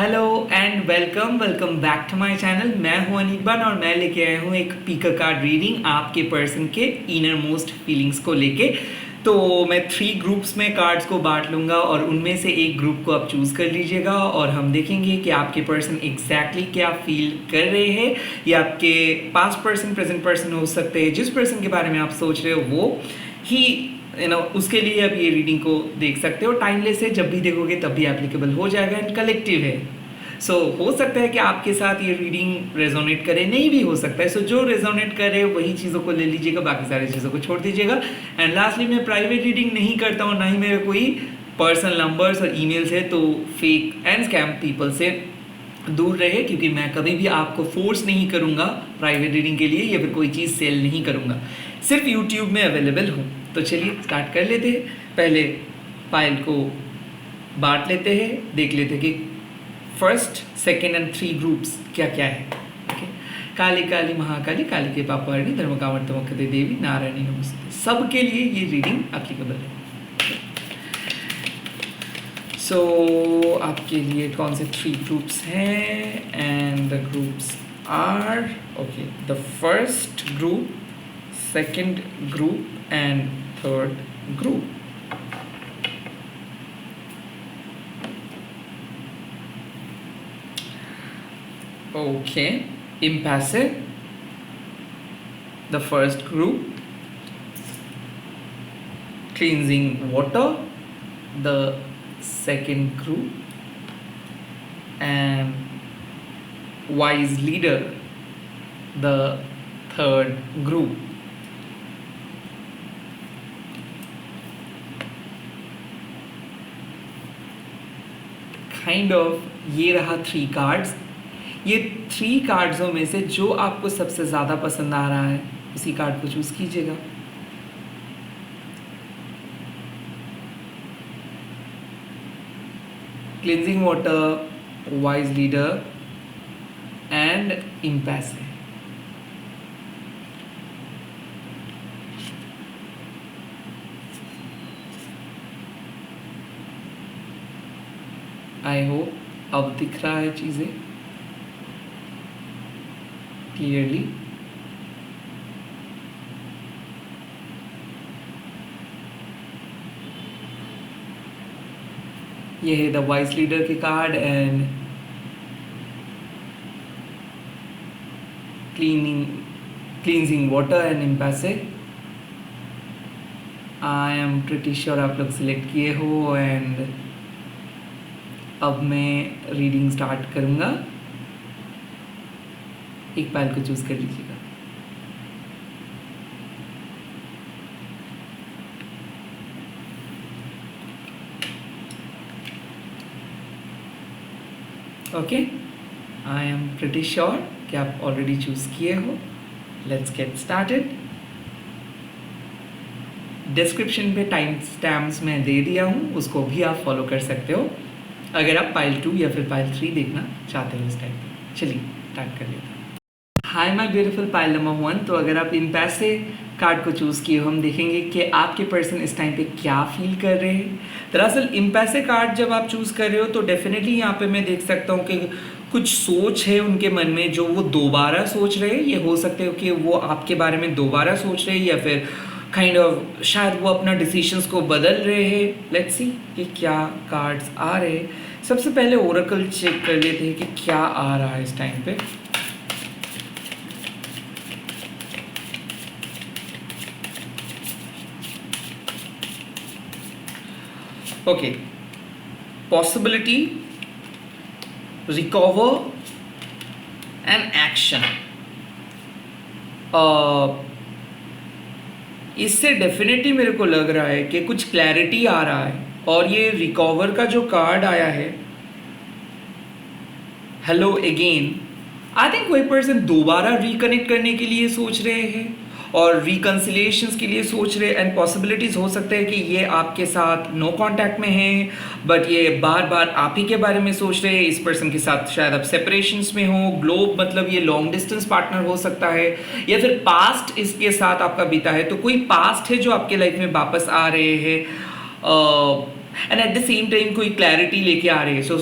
Hello and welcome welcome back to my channel. मैं हूं अनिर्बान और मैं लेके आया हूं एक पीकर कार्ड रीडिंग आपके पर्सन के इनर मोस्ट फीलिंग्स को लेके। तो मैं 3 ग्रुप्स में कार्ड्स को बांट लूँगा और उनमें से एक ग्रुप को आप चूज़ कर लीजिएगा और हम देखेंगे कि आपके पर्सन एग्जैक्टली क्या फील कर रहे हैं। या आपके पास्ट पर्सन प्रेजेंट पर्सन हो सकते हैं, जिस पर्सन के बारे में आप सोच रहे हो वो ही उसके लिए आप ये रीडिंग को देख सकते हो। टाइमलेस है, जब भी देखोगे तब भी एप्लीकेबल हो जाएगा एंड कलेक्टिव है। हो सकता है कि आपके साथ ये रीडिंग रेजोनेट करे, नहीं भी हो सकता है। जो रेजोनेट करे वही चीज़ों को ले लीजिएगा, बाकी सारी चीज़ों को छोड़ दीजिएगा। एंड लास्टली, मैं प्राइवेट रीडिंग नहीं करता हूँ, ना ही मेरे कोई पर्सनल नंबर्स और ईमेल्स है, तो फेक एंड स्कैम पीपल से दूर रहे, क्योंकि मैं कभी भी आपको फोर्स नहीं करूँगा प्राइवेट रीडिंग के लिए या फिर कोई चीज़ सेल नहीं करूँगा। सिर्फ यूट्यूब में अवेलेबल हूँ। तो चलिए स्टार्ट कर लेते हैं। पहले फाइल को बांट लेते हैं, देख लेते हैं कि फर्स्ट सेकेंड एंड 3 ग्रुप्स क्या क्या है। ओके, काली काली महाकाली, काली के पापड़ी, धर्म कावर्तमकते देवी, नारायणी नमस्ते, सबके लिए ये रीडिंग एप्लीकेबल है। आपके लिए कौन से 3 ग्रुप्स हैं and the groups are okay, the first group, second group and third group. Okay, impassive, the first group, cleansing water, the second group, and wise leader, the third group. Kind of ये रहा 3 cards. ये 3 कार्ड्सों में से जो आपको सबसे ज़्यादा पसंद आ रहा है उसी कार्ड को चूज़ कीजिएगा। Cleansing water, wise leader and impassive. I hope अब दिख रहा है चीज़ें क्लियरली। ये है द वाइस लीडर के card and cleansing water and impassive. I am pretty sure आप लोग सिलेक्ट किए हो एंड अब मैं रीडिंग स्टार्ट करूँगा। एक पाइल को चूज कर लीजिएगा। Okay, I am pretty sure कि आप ऑलरेडी चूज किए हो। Let's get started. डिस्क्रिप्शन पे टाइम स्टैम्प्स मैं दे दिया हूँ, उसको भी आप फॉलो कर सकते हो अगर आप पाइल 2 या फिर पाइल 3 देखना चाहते हो इस टाइम पे। चलिए स्टार्ट कर लेते हैं। हाय माय ब्यूटीफुल पाइल नंबर 1। तो अगर आप इम्पैसिव कार्ड को चूज़ किए हो, हम देखेंगे कि आपके पर्सन इस टाइम पे क्या फील कर रहे हैं। दरअसल इम्पैसिव कार्ड जब आप चूज़ कर रहे हो तो डेफिनेटली यहाँ पे मैं देख सकता हूँ कि कुछ सोच है उनके मन में जो वो दोबारा सोच रहे हैं। ये हो सकता है कि वो आपके बारे में दोबारा सोच रहे हैं या फिर काइंड ऑफ शायद वो अपना डिसीजंस को बदल रहे हैं। लेट्स सी कि क्या कार्ड्स आ रहे हैं। सबसे पहले ओरेकल चेक कर लेते हैं कि क्या आ रहा है इस टाइम पे। Okay, possibility, recover and action। इससे डेफिनेटली मेरे को लग रहा है कि कुछ क्लैरिटी आ रहा है। और ये रिकवर का जो कार्ड आया है, हेलो अगेन, आई थिंक कोई पर्सन दोबारा रिकनेक्ट करने के लिए सोच रहे हैं और रिकन्सिलिएशंस के लिए सोच रहे। एंड पॉसिबिलिटीज़ हो सकता है कि ये आपके साथ नो कांटेक्ट में हैं, बट ये बार बार आप ही के बारे में सोच रहे हैं। इस पर्सन के साथ शायद आप सेपरेशंस में हो। ग्लोब मतलब ये लॉन्ग डिस्टेंस पार्टनर हो सकता है या फिर पास्ट इसके साथ आपका बीता है। तो कोई पास्ट है जो आपके लाइफ में वापस आ रहे हैं and eight the same time कोई क्लैरिटी लेके आ रहे हैं। सो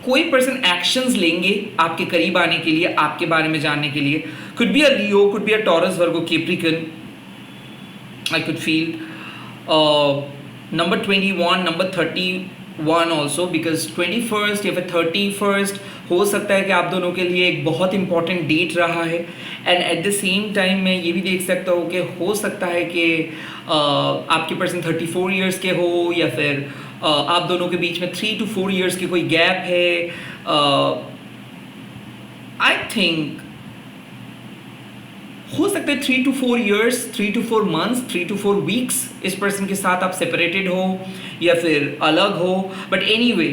कोई पर्सन एक्शंस लेंगे आपके करीब आने के लिए, आपके बारे में जानने के लिए. Could be a Leo, could be a Taurus, Virgo, Capricorn. I could feel number 21, number 31 also, because 21st या फिर 31st हो सकता है कि आप दोनों के लिए एक बहुत इंपॉर्टेंट डेट रहा है. And eight the same time मैं ये भी देख सकता हूँ कि हो सकता है कि आपके पर्सन 34 ईयर्स के हो, या फिर आप दोनों के बीच में 3 to 4 ईयर्स की कोई गैप है. आई थिंक हो सकता है 3 to 4 years, 3 to 4 months, 3 to 4 weeks इस पर्सन के साथ आप सेपरेटेड हो या फिर अलग हो. बट एनीवे,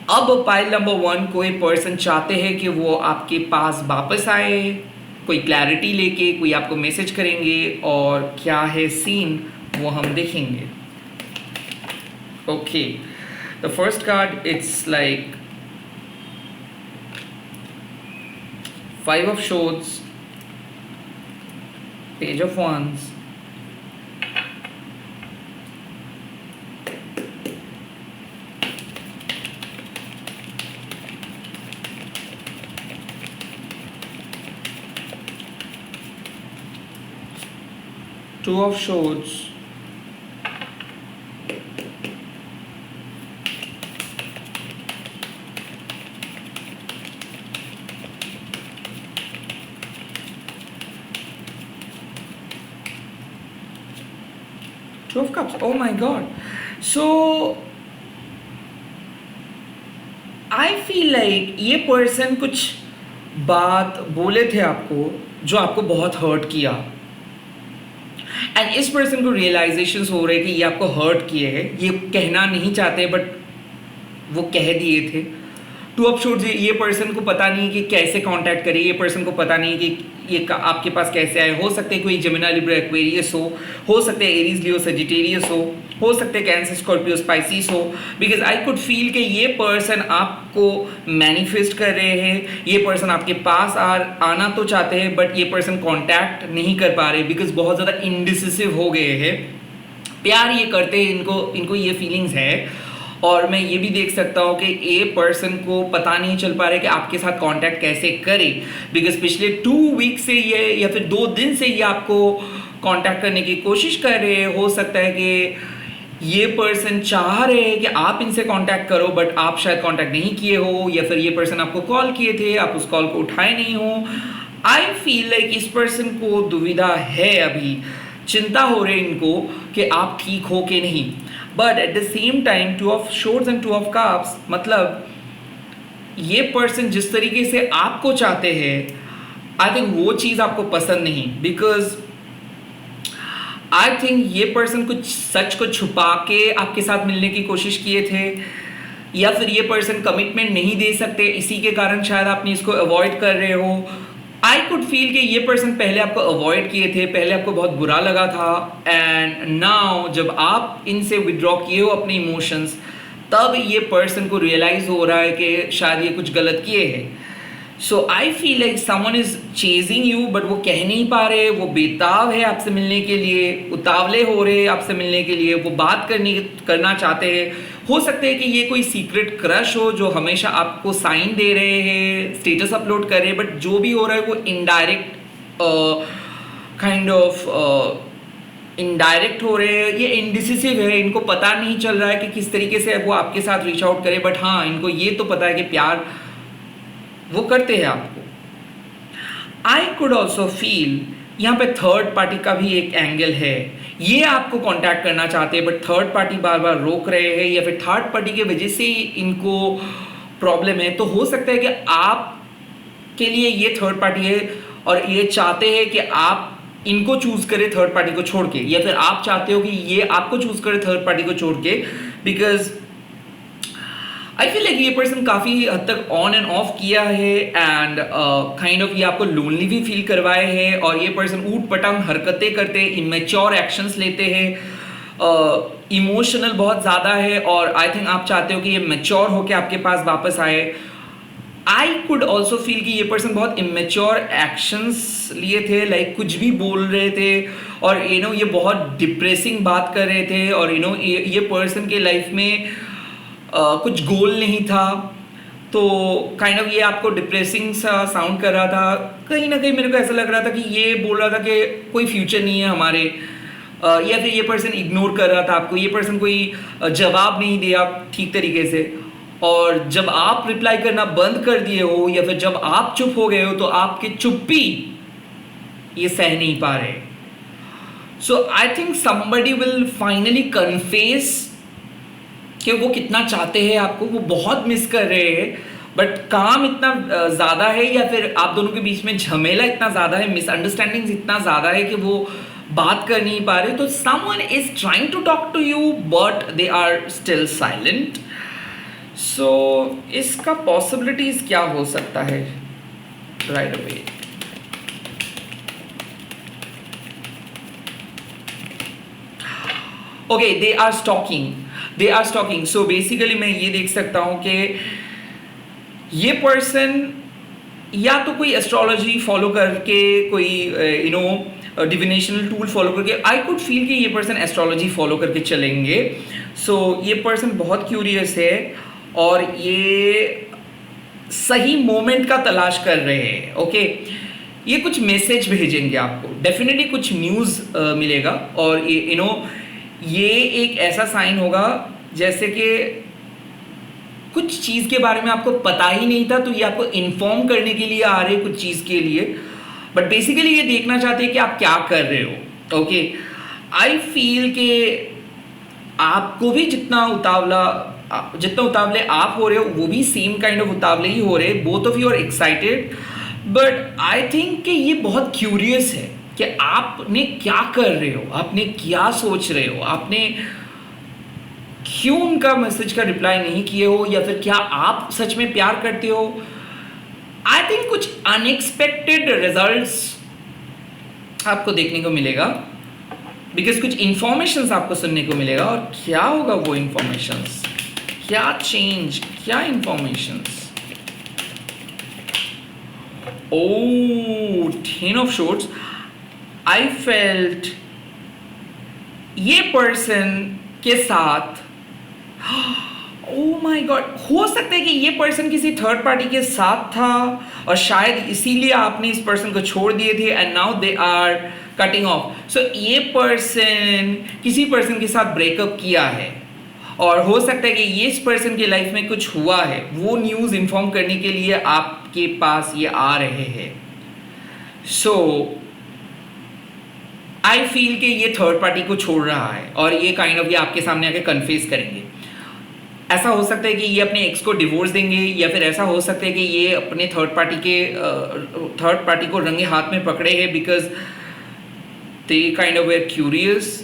अब पाइल नंबर 1, कोई पर्सन चाहते हैं कि वो आपके पास वापस आए, कोई क्लैरिटी लेके, कोई आपको मैसेज करेंगे, और क्या है सीन वो हम देखेंगे. Okay, the first card it's like 5 of Swords, Page of Wands, Two of Swords, Two of Cups. Oh my God. So I feel like ये पर्सन कुछ बात बोले थे आपको जो आपको बहुत हर्ट किया, एंड इस पर्सन को रियलाइजेशंस हो रहे कि ये आपको हर्ट किए हैं, ये कहना नहीं चाहते बट वो कह दिए थे. टू ऑफ शॉर्ट्स, ये पर्सन को पता नहीं कि कैसे कांटेक्ट करे, ये पर्सन को पता नहीं कि ये आपके पास कैसे आए. हो सकते हैं कोई जेमिनी, लिब्रा, एक्वेरियस हो सकते हैं एरीज, लियो, सजिटेरियस हो सकते हैं कैंसर, स्कॉर्पियो, स्पाइसिस हो. बिकॉज आई कुड फील कि ये पर्सन आपको मैनिफेस्ट कर रहे हैं, ये पर्सन आपके पास आना तो चाहते हैं बट ये पर्सन कांटेक्ट नहीं कर पा रहे बिकॉज बहुत ज़्यादा इंडिसिसिव हो गए हैं. प्यार ये करते हैं, इनको ये फीलिंग्स है. और मैं ये भी देख सकता हूँ कि ए पर्सन को पता नहीं चल पा रहा है कि आपके साथ कांटेक्ट कैसे करे, बिकॉज पिछले 2 वीक से ये या फिर 2 दिन से ये आपको कांटेक्ट करने की कोशिश कर रहे हैं. हो सकता है कि ये पर्सन चाह रहे हैं कि आप इनसे कांटेक्ट करो बट आप शायद कांटेक्ट नहीं किए हो, या फिर ये पर्सन आपको कॉल किए थे, आप उस कॉल को उठाए नहीं हो. आई फील लाइक इस पर्सन को दुविधा है, अभी चिंता हो रही है इनको कि आप ठीक हो कि नहीं. But at the same time two of shorts and two of cups, मतलब ये पर्सन जिस तरीके से आपको चाहते हैं, आई थिंक वो चीज़ आपको पसंद नहीं. बिकॉज आई थिंक ये पर्सन कुछ सच को छुपा के आपके साथ मिलने की कोशिश किए थे, या फिर ये पर्सन कमिटमेंट नहीं दे सकते, इसी के कारण शायद आपने इसको अवॉइड कर रहे हो. आई कुड फील कि ये पर्सन पहले आपको अवॉइड किए थे, पहले आपको बहुत बुरा लगा था, एंड नाउ जब आप इनसे विड्रॉ किए हो अपने इमोशंस, तब ये पर्सन को रियलाइज हो रहा है कि शायद ये कुछ गलत किए हैं. So I feel like someone is chasing you but वो कह नहीं पा रहे, वो बेताब है आपसे मिलने के लिए, उतावले हो रहे आपसे मिलने के लिए, वो बात करना चाहते हैं. हो सकते हैं कि ये कोई सीक्रेट क्रश हो जो हमेशा आपको साइन दे रहे हैं, स्टेटस अपलोड कर रहे हैं, बट जो भी हो रहा है वो इनडायरेक्ट काइंड ऑफ इनडायरेक्ट हो रहे हैं. ये इंडिसिसिव है, इनको पता नहीं चल रहा है कि किस तरीके से वो आपके साथ रीच आउट करे, बट हाँ इनको ये तो पता है कि प्यार वो करते हैं आपको. आई कुड ऑल्सो फील यहाँ पे थर्ड पार्टी का भी एक एंगल है. ये आपको कांटेक्ट करना चाहते हैं बट थर्ड पार्टी बार बार रोक रहे हैं, या फिर थर्ड पार्टी की वजह से इनको प्रॉब्लम है. तो हो सकता है कि आप के लिए ये थर्ड पार्टी है और ये चाहते हैं कि आप इनको चूज करें थर्ड पार्टी को छोड़ के, या फिर आप चाहते हो कि ये आपको चूज करे थर्ड पार्टी को छोड़ के. बिकॉज आई फील लाइक ये पर्सन काफ़ी हद तक ऑन एंड ऑफ किया है, एंड काइंड ऑफ ये आपको लोनली भी फील करवाए हैं. और ये पर्सन ऊट पटांग हरकतें करते हैं, इमेच्योर एक्शंस लेते हैं, इमोशनल बहुत ज़्यादा है, और आई थिंक आप चाहते हो कि ये मैच्योर होकर आपके पास वापस आए. आई कुड ऑल्सो फील कि ये पर्सन बहुत इमेच्योर एक्शंस लिए थे, लाइक कुछ भी बोल रहे थे, और ये बहुत डिप्रेसिंग बात कर रहे थे, और ये पर्सन के लाइफ में कुछ गोल नहीं था. तो काइंड ऑफ ये आपको डिप्रेसिंग सा साउंड कर रहा था, कहीं ना कहीं मेरे को ऐसा लग रहा था कि ये बोल रहा था कि कोई फ्यूचर नहीं है हमारे, या फिर ये पर्सन इग्नोर कर रहा था आपको, ये पर्सन कोई जवाब नहीं दिया ठीक तरीके से, और जब आप रिप्लाई करना बंद कर दिए हो या फिर जब आप चुप हो गए हो तो आपकी चुप्पी ये सह नहीं पा रहे। So I think somebody will finally confess कि वो कितना चाहते हैं आपको, वो बहुत मिस कर रहे हैं, बट काम इतना ज़्यादा है या फिर आप दोनों के बीच में झमेला इतना ज़्यादा है, मिसअंडरस्टैंडिंग्स इतना ज़्यादा है कि वो बात कर नहीं पा रहे। तो someone is trying to talk to you but they are still silent. So इसका पॉसिबिलिटीज क्या हो सकता है right away? Okay, they are stalking. So basically मैं ये देख सकता हूं कि ये पर्सन या तो कोई एस्ट्रोलॉजी फॉलो करके, कोई डिविनेशनल टूल फॉलो करके, आई कुड फील कि ये पर्सन एस्ट्रोलॉजी फॉलो करके चलेंगे। सो ये पर्सन बहुत क्यूरियस है और ये सही मोमेंट का तलाश कर रहे हैं। ओके, ये कुछ मैसेज भेजेंगे आपको, डेफिनेटली कुछ न्यूज़ मिलेगा, और ये एक ऐसा साइन होगा जैसे कि कुछ चीज़ के बारे में आपको पता ही नहीं था, तो ये आपको इन्फॉर्म करने के लिए आ रहे कुछ चीज़ के लिए, बट बेसिकली ये देखना चाहते हैं कि आप क्या कर रहे हो। ओके, आई फील कि आपको भी जितना उतावले आप हो रहे हो, वो भी सेम काइंड ऑफ उतावले ही हो रहे, both of you are excited, but I think कि ये बहुत क्यूरियस है कि आपने क्या कर रहे हो, आपने क्या सोच रहे हो, आपने क्यों उनका मैसेज का रिप्लाई नहीं किए हो, या फिर क्या आप सच में प्यार करते हो। आई थिंक कुछ अनएक्सपेक्टेड रिजल्ट्स आपको देखने को मिलेगा, बिकॉज कुछ इंफॉर्मेशंस आपको सुनने को मिलेगा, और क्या होगा वो इंफॉर्मेशंस, क्या चेंज, क्या informations. Oh, 10 of shorts. I felt ये पर्सन के साथ, ओह माय गॉड, हो सकता है कि ये पर्सन किसी थर्ड पार्टी के साथ था और शायद इसीलिए आपने इस पर्सन को छोड़ दिए थे, and now they are cutting off. So ये पर्सन किसी पर्सन के साथ ब्रेकअप किया है, और हो सकता है कि ये इस पर्सन की लाइफ में कुछ हुआ है, वो न्यूज़ इन्फॉर्म करने के लिए आपके पास ये आ रहे हैं। सो आई फील कि ये थर्ड पार्टी को छोड़ रहा है, और ये काइंड ऑफ ये आपके सामने आके कन्फेस करेंगे। ऐसा हो सकता है कि ये अपने एक्स को डिवोर्स देंगे, या फिर ऐसा हो सकता है कि ये अपने थर्ड पार्टी को रंगे हाथ में पकड़े हैं, because they kind of were curious.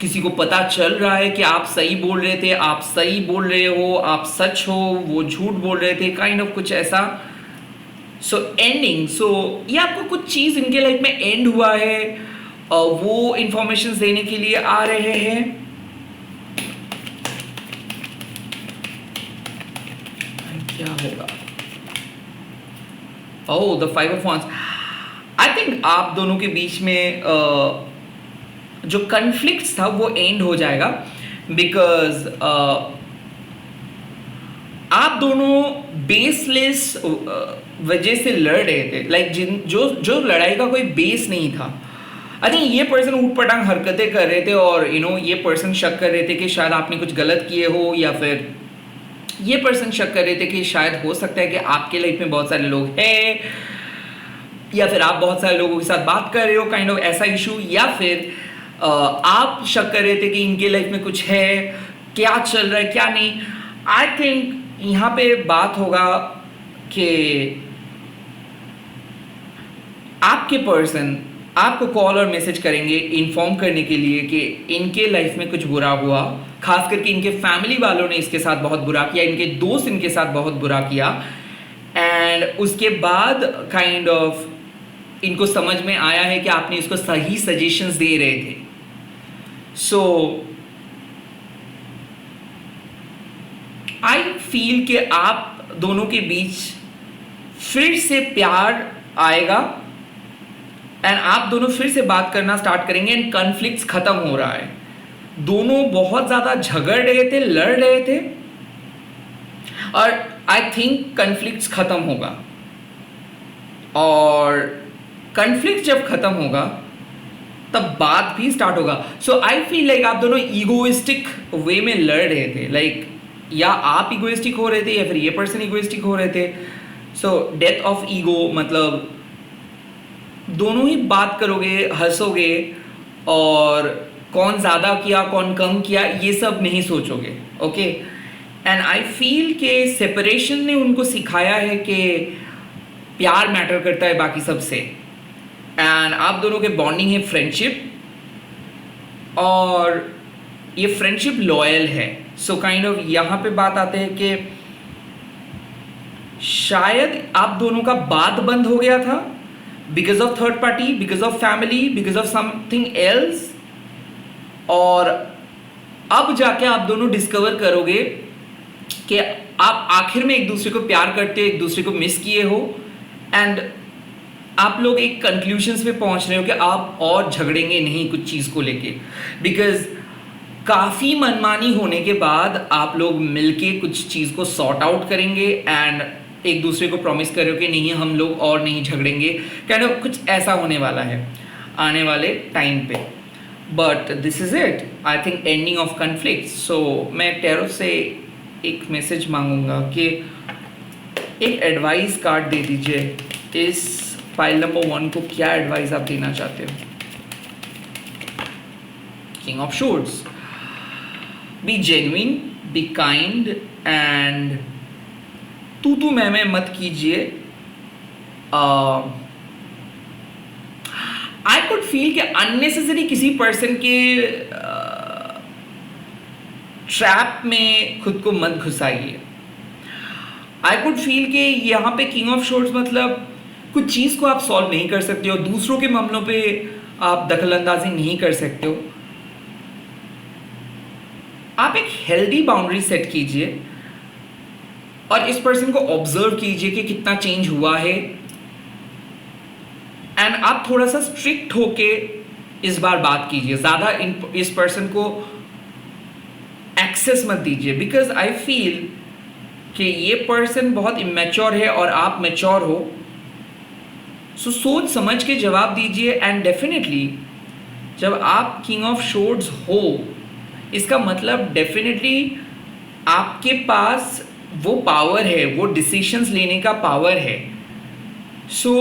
किसी को पता चल रहा है कि आप सही बोल रहे थे, आप सही बोल रहे हो, आप सच हो, वो झूठ बोल रहे थे, काइंड ऑफ कुछ ऐसा। सो एंडिंग, सो ये आपको कुछ चीज़ इनके लाइफ में एंड हुआ है, वो इंफॉर्मेशन देने के लिए आ रहे हैं। क्या होगा? Oh, the 5 of wands. I think आप दोनों के बीच में जो कन्फ्लिक्ट था वो एंड हो जाएगा, बिकॉज आप दोनों बेसलेस वजह से लड़ रहे थे, लाइक जो लड़ाई का कोई बेस नहीं था। आई थिंक ये पर्सन ऊटपटांग हरकतें कर रहे थे, और ये पर्सन शक कर रहे थे कि शायद आपने कुछ गलत किए हो, या फिर ये पर्सन शक कर रहे थे कि शायद हो सकता है कि आपके लाइफ में बहुत सारे लोग हैं, या फिर आप बहुत सारे लोगों के साथ बात कर रहे हो, काइंड ऑफ ऐसा इशू, या फिर आप शक कर रहे थे कि इनके लाइफ में कुछ है, क्या चल रहा है क्या नहीं। आई थिंक यहाँ पे बात होगा कि आपके पर्सन आपको कॉल और मैसेज करेंगे इन्फॉर्म करने के लिए कि इनके लाइफ में कुछ बुरा हुआ, खास करके इनके फैमिली वालों ने इसके साथ बहुत बुरा किया, इनके दोस्त इनके साथ बहुत बुरा किया, एंड उसके बाद काइंड ऑफ इनको समझ में आया है कि आपने इसको सही सजेशंस दे रहे थे। सो आई फील कि आप दोनों के बीच फिर से प्यार आएगा, एंड आप दोनों फिर से बात करना स्टार्ट करेंगे, एंड कॉन्फ्लिक्ट्स खत्म हो रहा है। दोनों बहुत ज़्यादा झगड़ रहे थे, लड़ रहे थे, और आई थिंक कन्फ्लिक्ट्स खत्म होगा, और कन्फ्लिक्ट जब खत्म होगा तब बात भी स्टार्ट होगा. सो आई फील लाइक आप दोनों ईगोइस्टिक वे में लड़ रहे थे, लाइक या आप ईगोइस्टिक हो रहे थे या फिर ये पर्सन ईगोइस्टिक हो रहे थे. सो डेथ ऑफ ईगो मतलब दोनों ही बात करोगे, हंसोगे, और कौन ज़्यादा किया कौन कम किया ये सब नहीं सोचोगे. ओके, एंड आई फील के सेपरेशन ने उनको सिखाया है कि प्यार मैटर करता है बाकी सबसे. एंड आप दोनों के बॉन्डिंग है फ्रेंडशिप, और ये फ्रेंडशिप लॉयल है. सो काइंड ऑफ यहाँ पे बात आते हैं कि शायद आप दोनों का बात बंद हो गया था because of third party, because of family, because of something else, और अब जाके आप दोनों डिस्कवर करोगे कि आप आखिर में एक दूसरे को प्यार करते हो, एक दूसरे को मिस किए हो, एंड आप लोग एक कंक्लूजन्स पे पहुंच रहे हो कि आप और झगड़ेंगे नहीं कुछ चीज़ को लेके, बिकॉज काफ़ी मनमानी होने के बाद आप लोग मिलके कुछ चीज़ को सॉर्ट आउट करेंगे, एंड एक दूसरे को प्रॉमिस करो कि नहीं हम लोग और नहीं झगड़ेंगे. काइंड ऑफ कुछ ऐसा होने वाला है आने वाले टाइम पे. But this is it, I think ending of conflict. So मैं टैरो से एक मैसेज मांगूंगा कि एक एडवाइस कार्ड दे दीजिए. इस फाइल नंबर 1 को क्या एडवाइस आप देना चाहते हो? King of swords. Be genuine, be kind, and तू मैं मत कीजिए. आई कुड फील कि अननेसेसरी किसी पर्सन के ट्रैप में खुद को मत घुसाइए. आई कुड फील कि यहाँ पे किंग ऑफ शोर्ड्स मतलब कुछ चीज़ को आप सॉल्व नहीं कर सकते हो, दूसरों के मामलों पे आप दखलंदाजी नहीं कर सकते हो. आप एक हेल्दी बाउंड्री सेट कीजिए और इस पर्सन को ऑब्जर्व कीजिए कि कितना चेंज हुआ है, एंड आप थोड़ा सा स्ट्रिक्ट होके इस बार बात कीजिए. ज़्यादा इस पर्सन को एक्सेस मत दीजिए, बिकॉज आई फील कि ये पर्सन बहुत इमेच्योर है और आप मैच्योर हो. सो सोच समझ के जवाब दीजिए. एंड डेफिनेटली जब आप किंग ऑफ शोर्ड्स हो, इसका मतलब डेफिनेटली आपके पास वो पावर है, वो डिसीशंस लेने का पावर है. सो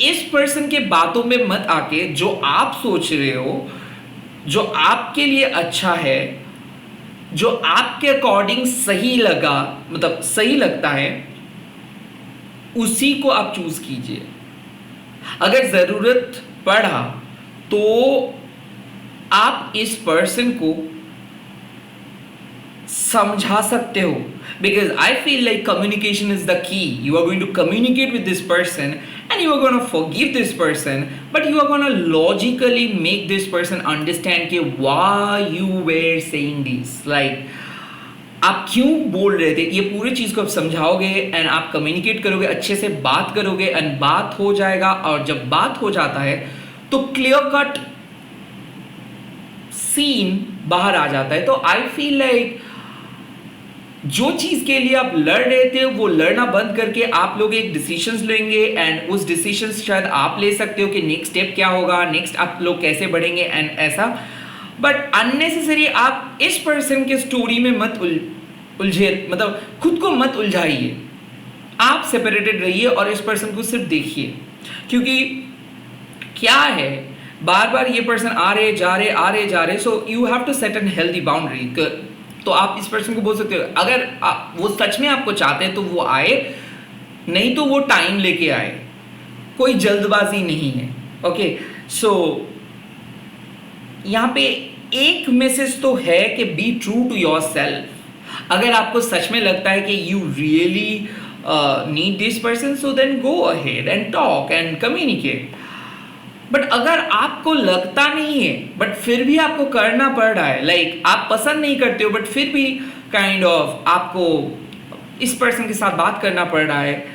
इस पर्सन के बातों में मत आके जो आप सोच रहे हो, जो आपके लिए अच्छा है, जो आपके अकॉर्डिंग सही लगा, मतलब सही लगता है, उसी को आप चूज कीजिए. अगर ज़रूरत पड़ा तो आप इस पर्सन को समझा सकते हो, because I feel like communication is the key. You are going to communicate with this person and you are going to forgive this person, but you are going to logically make this person understand कि why you were saying this, like आप क्यों बोल रहे थे. ये पूरी चीज़ को आप समझाओगे एंड आप कम्युनिकेट करोगे, अच्छे से बात करोगे, एंड बात हो जाएगा. और जब बात हो जाता है तो क्लियर कट सीन बाहर आ जाता है. तो आई फील लाइक जो चीज़ के लिए आप लड़ रहे थे वो लड़ना बंद करके आप लोग एक डिसीजंस लेंगे, एंड उस डिसीजंस शायद आप ले सकते हो कि नेक्स्ट स्टेप क्या होगा, नेक्स्ट आप लोग कैसे बढ़ेंगे, एंड ऐसा. बट अननेसेसरी आप इस पर्सन के स्टोरी में मत उलझे, मतलब खुद को मत उलझाइए. आप सेपरेटेड रहिए और इस पर्सन को सिर्फ देखिए, क्योंकि क्या है बार बार ये पर्सन आ रहे जा रहे. So you have to set an healthy boundary. तो आप इस पर्सन को बोल सकते हो अगर वो सच में आपको चाहते हैं तो वो आए, नहीं तो वो टाइम लेके आए, कोई जल्दबाजी नहीं है. ओके, सो यहाँ पे एक मैसेज तो है कि be true to yourself. अगर आपको सच में लगता है कि you really need this person, so then go ahead and talk and communicate. But अगर आपको लगता नहीं है बट फिर भी आपको करना पड़ रहा है, लाइक आप पसंद नहीं करते हो बट फिर भी काइंड ऑफ आपको इस पर्सन के साथ बात करना पड़ रहा है,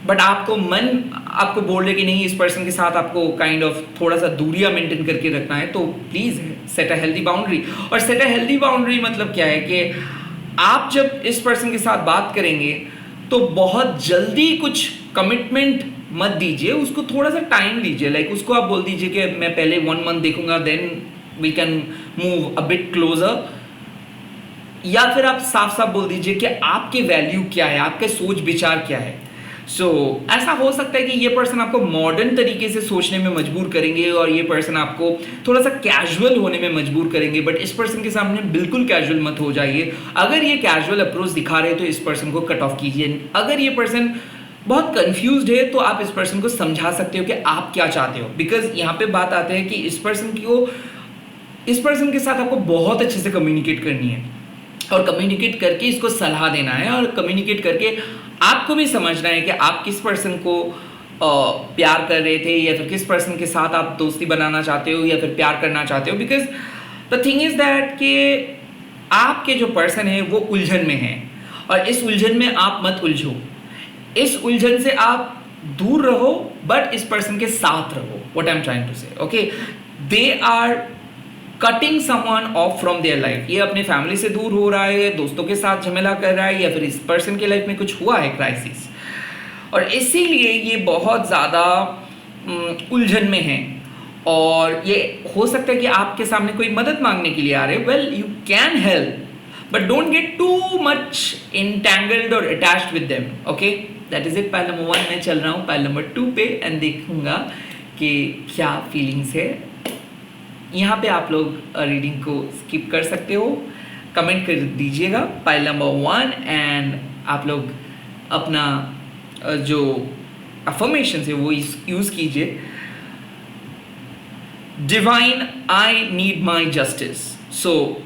बट आपको मन आपको बोल रहे कि नहीं इस पर्सन के साथ आपको काइंड ऑफ थोड़ा सा दूरियां मेंटेन करके रखना है, तो please set a healthy boundary. और सेट अ हेल्दी बाउंड्री मतलब क्या है कि आप जब इस पर्सन के साथ बात करेंगे तो बहुत जल्दी कुछ कमिटमेंट मत दीजिए, उसको थोड़ा सा टाइम दीजिए। लाइक उसको आप बोल दीजिए कि मैं पहले 1 मंथ देखूंगा, then we can move a bit closer. या फिर आप साफ साफ बोल दीजिए कि आपके वैल्यू क्या है, आपके सोच विचार क्या है। ऐसा हो सकता है कि ये पर्सन आपको मॉडर्न तरीके से सोचने में मजबूर करेंगे और ये पर्सन आपको थोड़ा सा कैजुअल होने में मजबूर करेंगे, बट इस पर्सन के सामने बिल्कुल कैजुअल मत हो जाइए। अगर ये कैजुअल अप्रोच दिखा रहे हैं तो इस पर्सन को कट ऑफ कीजिए। अगर ये पर्सन बहुत कंफ्यूज्ड है तो आप इस पर्सन को समझा सकते हो कि आप क्या चाहते हो, बिकॉज यहाँ पे बात आते हैं कि इस पर्सन के साथ आपको बहुत अच्छे से कम्युनिकेट करनी है और कम्युनिकेट करके इसको सलाह देना है और कम्युनिकेट करके आपको भी समझना है कि आप किस पर्सन को प्यार कर रहे थे या फिर किस पर्सन के साथ आप दोस्ती बनाना चाहते हो या फिर प्यार करना चाहते हो। Because the thing is that कि आपके जो पर्सन है वो उलझन में है और इस उलझन में आप मत उलझो। इस उलझन से आप दूर रहो बट इस पर्सन के साथ रहो। What I am trying to say, okay, they are cutting someone off from their life. ये अपने फैमिली से दूर हो रहा है, दोस्तों के साथ झमेला कर रहा है या फिर इस पर्सन के लाइफ में कुछ हुआ है क्राइसिस, और इसीलिए ये बहुत ज़्यादा उलझन में है। और ये हो सकता है कि आपके सामने कोई मदद मांगने के लिए आ रहे हैं। Well, you can help but don't get too much entangled और attached with them, okay. That is it. Pile number 1 मैं चल रहा हूँ पाइल नंबर 2 पे एंड देखूंगा कि क्या फीलिंग्स है। यहाँ पे आप लोग रीडिंग को स्किप कर सकते हो, कमेंट कर दीजिएगा पाइल नंबर 1 एंड आप लोग अपना जो अफर्मेशन है वो यूज़ कीजिए। Divine I need my justice. So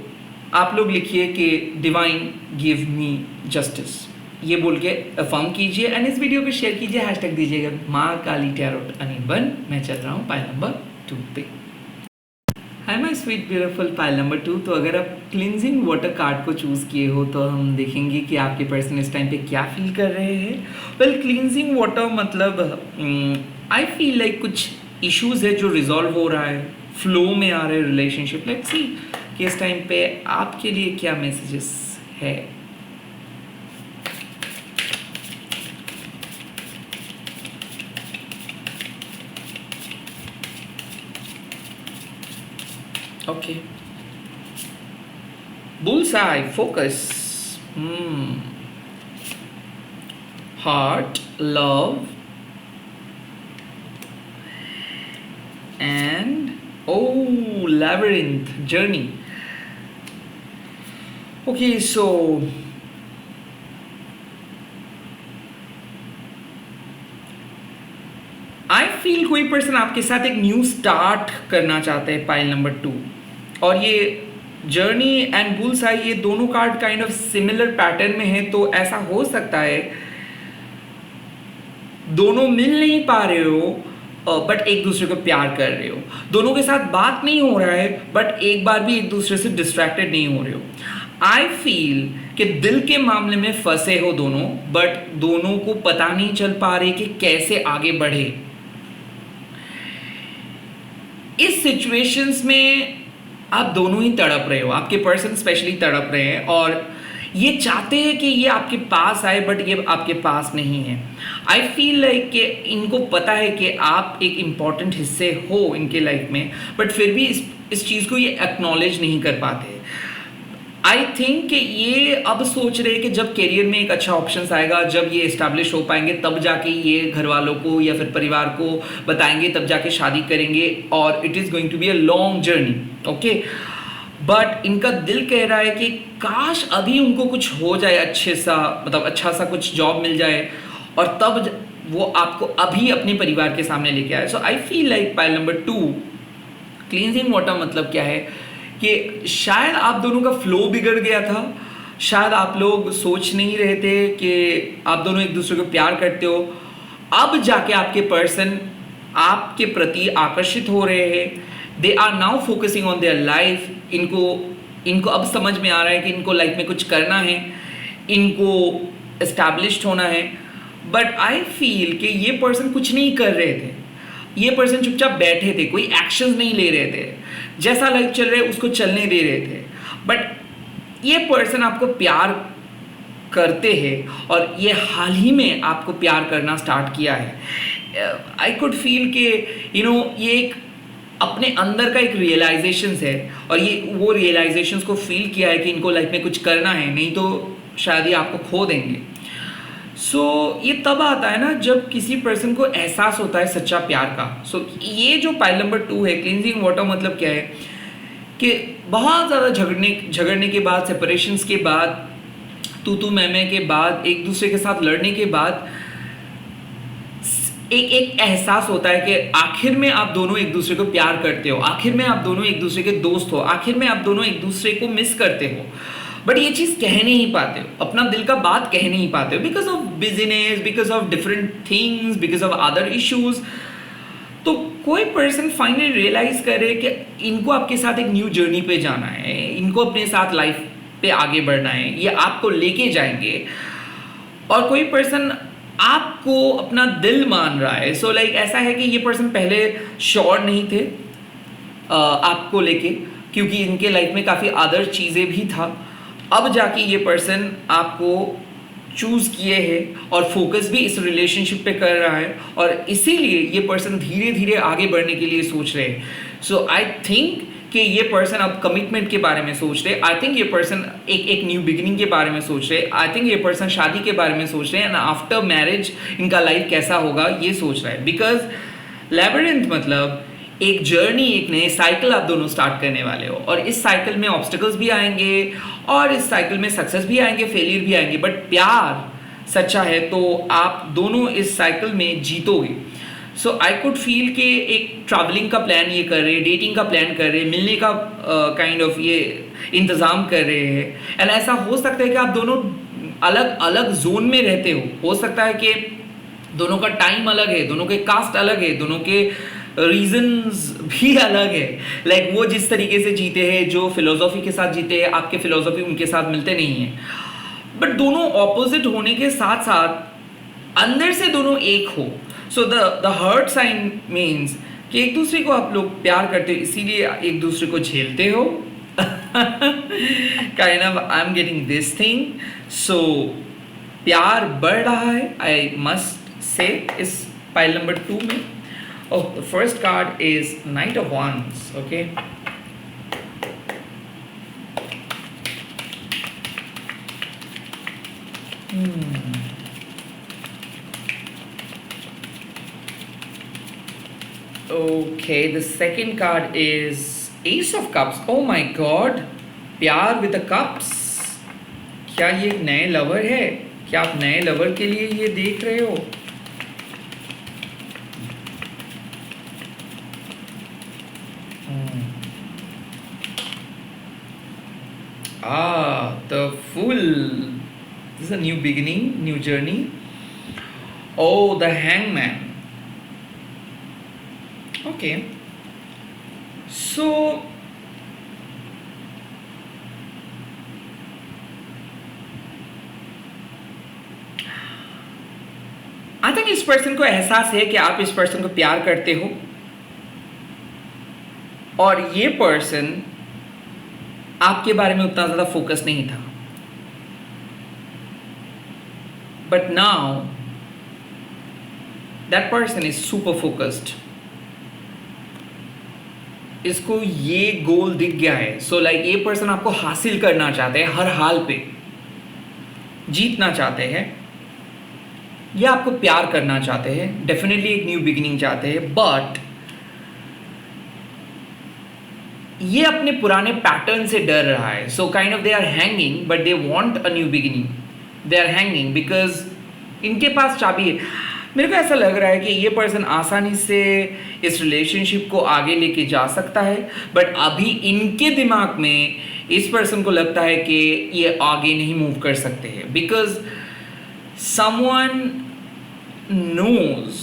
आप लोग लिखिए कि डिवाइन गिव मी जस्टिस, ये बोल के अफर्म कीजिए एंड इस वीडियो को शेयर कीजिए, हैशटैग दीजिएगा माँ काली टैरोट अनिर्बन। मैं चल रहा हूँ पाइल नंबर 2 पे। Hi my sweet beautiful pile number 2। तो अगर आप क्लिनजिंग वाटर कार्ड को चूज़ किए हो तो हम देखेंगे कि आपके पर्सन इस टाइम पे क्या फील कर रहे हैं। वेल, क्लिनजिंग वाटर मतलब आई फील लाइक कुछ इश्यूज है जो रिजॉल्व हो रहा है, फ्लो में आ रहे हैं रिलेशनशिप। लेट्स सी कि इस टाइम पे आपके लिए क्या मैसेजेस है। Okay. Bullseye, focus. Heart, love, and labyrinth, journey. Okay, so I feel कोई पर्सन आपके साथ एक न्यू स्टार्ट करना चाहता है पाइल नंबर 2, और ये जर्नी एंड बुल्सआई ये दोनों card kind of similar pattern में है। तो ऐसा हो सकता है दोनों मिल नहीं पा रहे हो बट एक दूसरे को प्यार कर रहे हो, दोनों के साथ बात नहीं हो रहा है बट एक बार भी एक दूसरे से डिस्ट्रैक्टेड नहीं हो रहे हो। आई फील कि दिल के मामले में फंसे हो दोनों, बट दोनों को पता नहीं चल पा रहे कि कैसे आगे बढ़े। इस सिचुएशंस में आप दोनों ही तड़प रहे हो, आपके पर्सन स्पेशली तड़प रहे हैं और ये चाहते हैं कि ये आपके पास आए बट ये आपके पास नहीं है। आई फील लाइक कि इनको पता है कि आप एक इम्पॉर्टेंट हिस्से हो इनके लाइफ में, बट फिर भी इस चीज़ को ये एक्नॉलेज नहीं कर पाते। आई थिंक कि ये अब सोच रहे हैं कि जब करियर में एक अच्छा ऑप्शन आएगा, जब ये इस्टेब्लिश हो पाएंगे, तब जाके ये घर वालों को या फिर परिवार को बताएंगे, तब जाके शादी करेंगे और it is going to be a long journey, okay. But इनका दिल कह रहा है कि काश अभी उनको कुछ हो जाए, अच्छा सा कुछ जॉब मिल जाए और तब वो आपको अभी अपने परिवार के सामने लेके आए। So I feel like pile number 2 cleansing water मतलब क्या है कि शायद आप दोनों का फ्लो बिगड़ गया था, शायद आप लोग सोच नहीं रहे थे कि आप दोनों एक दूसरे को प्यार करते हो। अब जाके आपके पर्सन आपके प्रति आकर्षित हो रहे हैं, they are now focusing on their life. इनको अब समझ में आ रहा है कि इनको लाइफ में कुछ करना है, इनको एस्टैब्लिश्ड होना है। बट आई फील कि ये पर्सन कुछ नहीं कर रहे थे, ये पर्सन चुपचाप बैठे थे, कोई एक्शंस नहीं ले रहे थे, जैसा लाइफ चल रहा है उसको चलने दे रहे थे। बट ये पर्सन आपको प्यार करते हैं और ये हाल ही में आपको प्यार करना स्टार्ट किया है। आई कुड फील कि ये एक अपने अंदर का एक रियलाइजेशन है और ये वो रियलाइजेशंस को फील किया है कि इनको लाइफ में कुछ करना है, नहीं तो शायद ये आपको खो देंगे। ये तब आता है ना जब किसी पर्सन को एहसास होता है सच्चा प्यार का। ये जो पाइल नंबर 2 है, क्लींजिंग वाटर, मतलब क्या है कि बहुत ज़्यादा झगड़ने के बाद, सेपरेशंस के बाद, तू मैं के बाद, एक दूसरे के साथ लड़ने के बाद एक एहसास होता है कि आखिर में आप दोनों एक दूसरे को प्यार करते हो, आखिर में आप दोनों एक दूसरे के दोस्त हो, आखिर में आप दोनों एक दूसरे को मिस करते हो, बट ये चीज़ कह नहीं पाते हो, अपना दिल का बात कह नहीं पाते हो, because of business, because of different things, because of other issues. तो कोई पर्सन फाइनली रियलाइज करे कि इनको आपके साथ एक न्यू जर्नी पे जाना है, इनको अपने साथ लाइफ पे आगे बढ़ना है, ये आपको लेके जाएंगे। और कोई पर्सन आपको अपना दिल मान रहा है। ऐसा है कि ये पर्सन पहले श्योर नहीं थे आपको लेके, क्योंकि इनके लाइफ में काफ़ी अदर चीज़ें भी था। अब जाके ये पर्सन आपको चूज़ किए हैं और फोकस भी इस रिलेशनशिप पे कर रहा है, और इसीलिए ये पर्सन धीरे धीरे आगे बढ़ने के लिए सोच रहे हैं। आई थिंक कि ये पर्सन अब कमिटमेंट के बारे में सोच रहे हैं। आई थिंक ये पर्सन एक न्यू बिगिनिंग के बारे में सोच रहे हैं। आई थिंक ये पर्सन शादी के बारे में सोच रहे हैं, एंड आफ्टर मैरिज इनका लाइफ कैसा होगा ये सोच रहा है। बिकॉज लैबिरिंथ मतलब एक जर्नी, एक नए साइकिल आप दोनों स्टार्ट करने वाले हो, और इस साइकिल में ऑब्स्टिकल्स भी आएंगे और इस साइकिल में सक्सेस भी आएंगे, फेलियर भी आएंगे, बट प्यार सच्चा है तो आप दोनों इस साइकिल में जीतोगे। आई कुड फील कि एक ट्रैवलिंग का प्लान ये कर रहे हैं, डेटिंग का प्लान कर रहे हैं, मिलने का काइंड ऑफ ये इंतज़ाम कर रहे हैं। एंड ऐसा हो सकता है कि आप दोनों अलग अलग जोन में रहते हो सकता है कि दोनों का टाइम अलग है, दोनों के कास्ट अलग है, दोनों के रीजंस भी अलग है। वो जिस तरीके से जीते हैं, जो फिलोसॉफी के साथ जीते हैं, आपके फिलोसॉफी उनके साथ मिलते नहीं हैं, बट दोनों ऑपोजिट होने के साथ साथ अंदर से दोनों एक हो। द हर्ट साइन मीन्स कि एक दूसरे को आप लोग प्यार करते हो, इसीलिए एक दूसरे को झेलते हो। Kind of I am getting this thing. प्यार बढ़ रहा है, आई मस्ट से, इस पाइल नंबर 2 में। The first card is night of wands. Okay, Okay, the second card is Ace of Cups. Oh my God, प्यार with the cups। क्या ये एक नए लवर है? क्या आप नए लवर के लिए ये देख रहे हो? The Fool. This is a new beginning, new journey. Oh, the Hangman. Okay, I think इस पर्सन को एहसास है कि आप इस पर्सन को प्यार करते हो, और ये पर्सन आपके बारे में उतना ज़्यादा फोकस नहीं था, but now that person is super focused. इसको ये गोल दिख गया है। ये पर्सन आपको हासिल करना चाहते हैं, हर हाल पे जीतना चाहते हैं, ये आपको प्यार करना चाहते हैं, डेफिनेटली एक न्यू बिगिनिंग चाहते हैं, बट ये अपने पुराने पैटर्न से डर रहा है। Kind of they are hanging, but they want a new beginning. They are hanging because इनके पास चाबी है। मेरे को ऐसा लग रहा है कि ये पर्सन आसानी से इस रिलेशनशिप को आगे लेके जा सकता है, बट अभी इनके दिमाग में इस पर्सन को लगता है कि ये आगे नहीं मूव कर सकते हैं, बिकॉज समवन नोज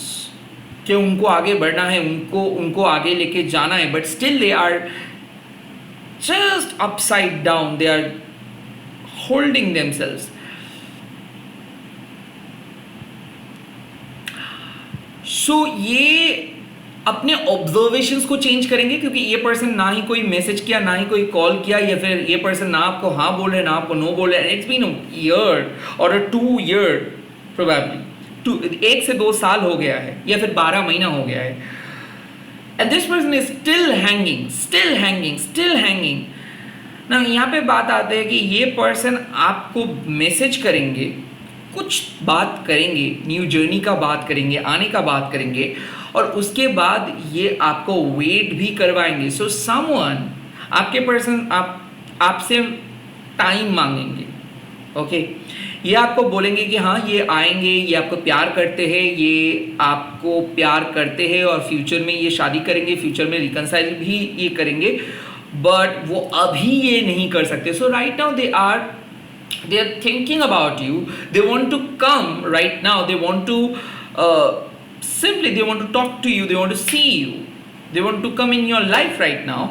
कि उनको आगे बढ़ना है, उनको आगे लेके जाना है, but still they are just upside down, they are holding themselves. ये अपने ऑब्जर्वेशंस को चेंज करेंगे, क्योंकि ये पर्सन ना ही कोई मैसेज किया, ना ही कोई कॉल किया, या फिर ये पर्सन ना आपको हाँ बोल रहे ना आपको नो बोल रहे, इट्स बीन ईयर और 2 ईयर प्रोबेबली, 1 से 2 साल हो गया है या फिर 12 महीना हो गया है, and this person is still hanging ना। यहाँ पे बात आते हैं कि ये पर्सन आपको मैसेज करेंगे, कुछ बात करेंगे, न्यू जर्नी का बात करेंगे, आने का बात करेंगे, और उसके बाद ये आपको वेट भी करवाएंगे। सो समवन, आपके पर्सन आपसे टाइम मांगेंगे, ओके। ये आपको बोलेंगे कि हाँ ये आएंगे, ये आपको प्यार करते हैं, ये आपको प्यार करते हैं और फ्यूचर में ये शादी करेंगे, फ्यूचर में रिकनसाइल भी ये करेंगे, बट वो अभी ये नहीं कर सकते। So right now they are thinking about you, they want to come right now, they want to simply they want to talk to you, they want to see you, they want to come in your life right now,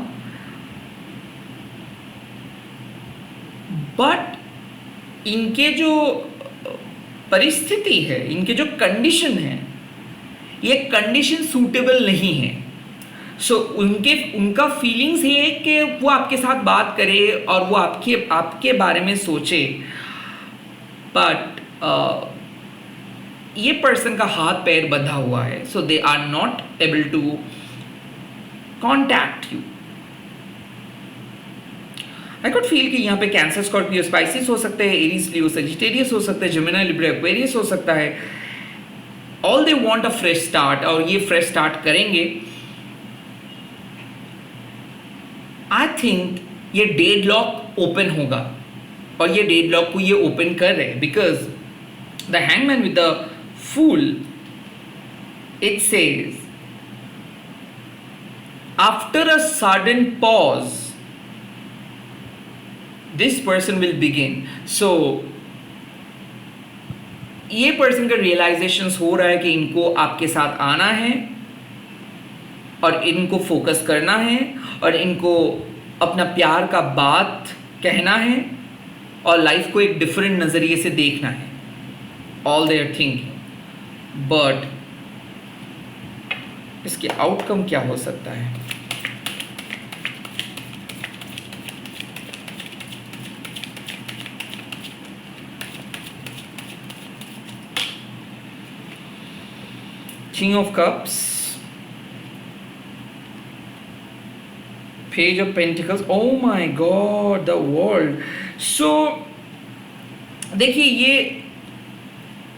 but इनके जो परिस्थिति है, इनके जो condition है, ये condition suitable नहीं है। सो उनका फीलिंग्स ये है कि वो आपके साथ बात करे और वो आपके बारे में सोचे, बट ये पर्सन का हाथ पैर बंधा हुआ है, so they are not able to contact you. I could feel कि यहाँ पे कैंसर, स्कॉर्पियो, स्पाइसिस हो सकते हैं, एरीज, लियो, सजिटेरियस हो सकते हैं, जेमिनी, लिब्रा, एक्वेरियस हो सकता है। ऑल दे वांट अ फ्रेश स्टार्ट, और ये फ्रेश स्टार्ट करेंगे। आई थिंक ये डेडलॉक ओपन होगा, और ये डेडलॉक को ये ओपन कर रहे हैं, because the hangman with the fool, it says after a sudden pause this person will begin. So ये पर्सन का रियलाइजेशन हो रहा है कि इनको आपके साथ आना है और इनको फोकस करना है और इनको अपना प्यार का बात कहना है और लाइफ को एक डिफरेंट नज़रिए से देखना है। All they are thinking, but इसके आउटकम क्या हो सकता है? King of Cups, Page of Pentacles, oh my God, the World. So देखिए, ये